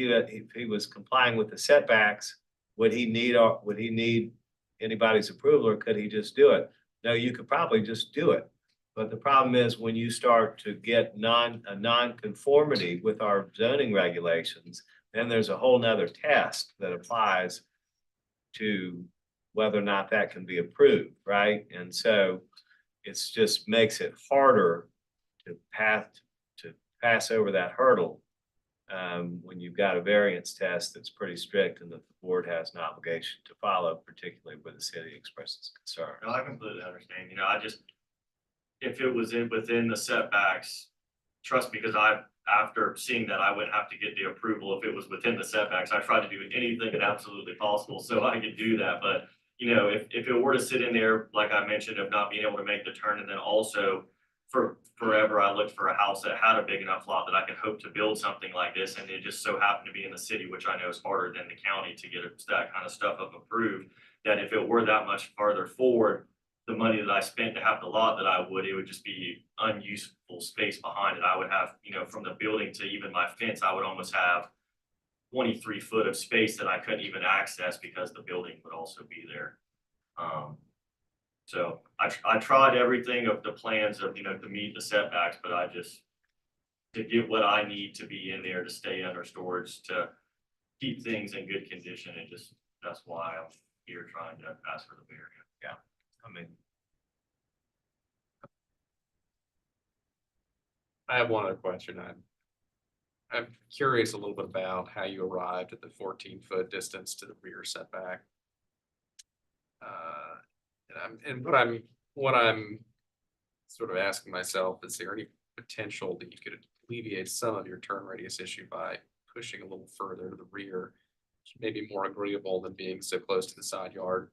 he was complying with the setbacks, would he need anybody's approval or could he just do it? No, you could probably just do it. But the problem is when you start to get a non-conformity with our zoning regulations, then there's a whole nother test that applies to whether or not that can be approved, right? And so it's just makes it harder to pass over that hurdle when you've got a variance test that's pretty strict and that the board has an obligation to follow, particularly where the city expresses concern. No, I completely understand. If it was within the setbacks, trust me, because after seeing that, I wouldn't have to get the approval if it was within the setbacks. I tried to do anything and absolutely possible so I could do that. But, if it were to sit in there, like I mentioned, of not being able to make the turn and then also for forever, I looked for a house that had a big enough lot that I could hope to build something like this, and it just so happened to be in the city, which I know is harder than the county to get that kind of stuff up approved. That if it were that much farther forward, the money that I spent to have the lot that I would, it would just be unuseful space behind it. I would have, you know, from the building to even my fence, I would almost have 23 foot of space that I couldn't even access because the building would also be there. So I tried everything of the plans of, you know, to meet the setbacks, but to get what I need to be in there to stay under storage, to keep things in good condition, and that's why I'm here trying to ask for the variance. Yeah, I mean, I have one other question. I'm curious a little bit about how you arrived at the 14-foot distance to the rear setback. And what I'm sort of asking myself, is there any potential that you could alleviate some of your turn radius issue by pushing a little further to the rear, maybe more agreeable than being so close to the side yard?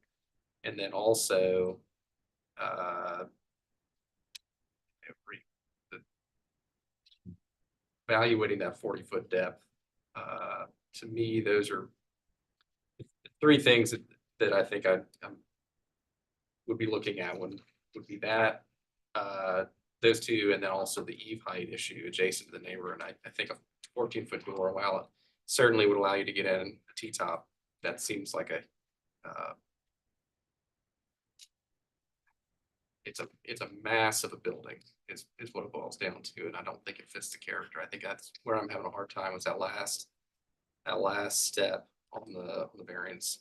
And then also, evaluating that 40-foot depth. To me, those are three things that I think I would be looking at. One would be that, those two, and then also the eave height issue adjacent to the neighbor. And I think a 14-foot door, while it certainly would allow you to get in a T-top, that seems like it's a mass of a building is what it boils down to, and I don't think it fits the character. I think that's where I'm having a hard time, was that last step on the variance.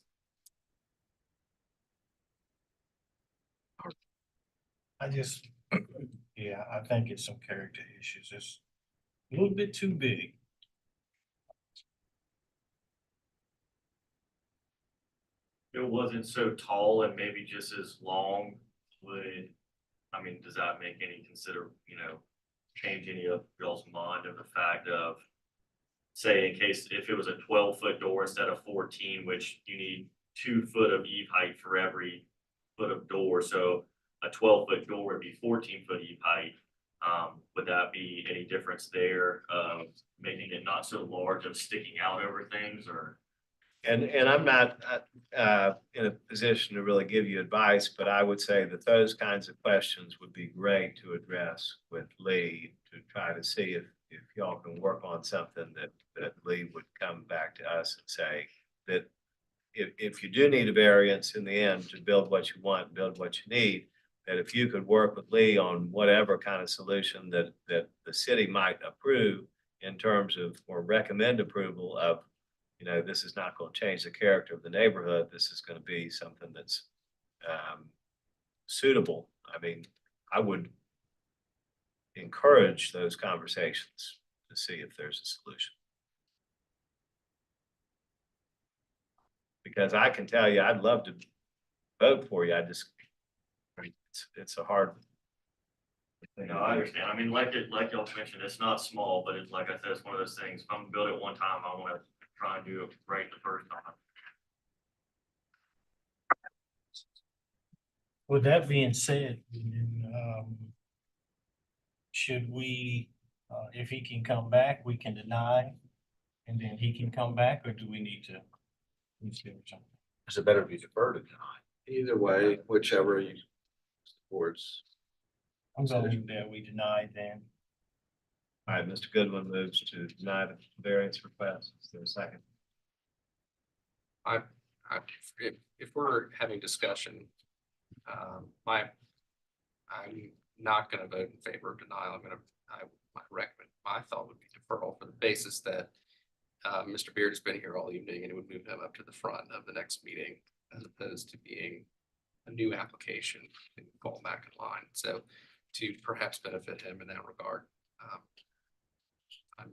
Yeah, I think it's some character issues. It's a little bit too big. If it wasn't so tall and maybe just as long, does that make any change any of y'all's mind of the fact of, say, in case if it was a 12-foot door instead of 14, which you need 2 foot of eave height for every foot of door, so a 12-foot door would be 14-foot eave height. Would that be any difference there of making it not so large of sticking out over things, or? And I'm not in a position to really give you advice, but I would say that those kinds of questions would be great to address with Lee, to try to see if y'all can work on something that Lee would come back to us and say that if you do need a variance in the end to build what you want, build what you need, that if you could work with Lee on whatever kind of solution that the city might approve in terms of, or recommend approval of, this is not going to change the character of the neighborhood. This is going to be something that's suitable. I would encourage those conversations to see if there's a solution. Because I can tell you, I'd love to vote for you. It's a hard. I understand. Like y'all mentioned, it's not small, but it's, like I said, it's one of those things. If I'm gonna build it one time, I want to try and do it right the first time. With that being said, should we, if he can come back, we can deny, and then he can come back, or do we need to? Is it better if you defer to deny? Either way, whichever you supports. I'm going that we deny then. All right, Mr. Goodwin moves to deny the variance request. Is there a second? If we're having discussion, I'm not gonna vote in favor of denial. My thought would be deferral for the basis that Mr. Beard has been here all evening, and it would move him up to the front of the next meeting, as opposed to being a new application and fall back in line. So to perhaps benefit him in that regard, I'm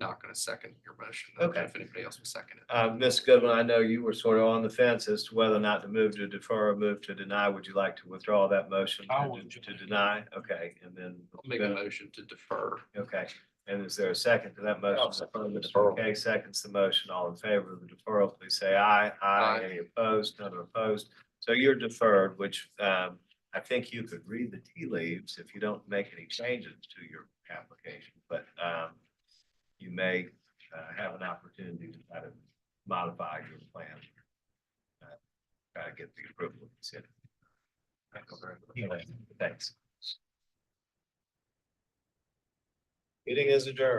not going to second your motion. Okay. If anybody else will second it. Ms. Goodwin, I know you were sort of on the fence as to whether or not to move to defer or move to deny. Would you like to withdraw that motion to deny? Okay, and then I'll make a motion to defer. Okay, and is there a second to that motion? Mr. McKay seconds the motion. All in favor of the deferral, please say aye. Aye. Any opposed? None are opposed. So you're deferred, which I think you could read the tea leaves if you don't make any changes to your application, but you may have an opportunity to try to modify your plan. Try to get the approval of the city. Thanks. Meeting is adjourned.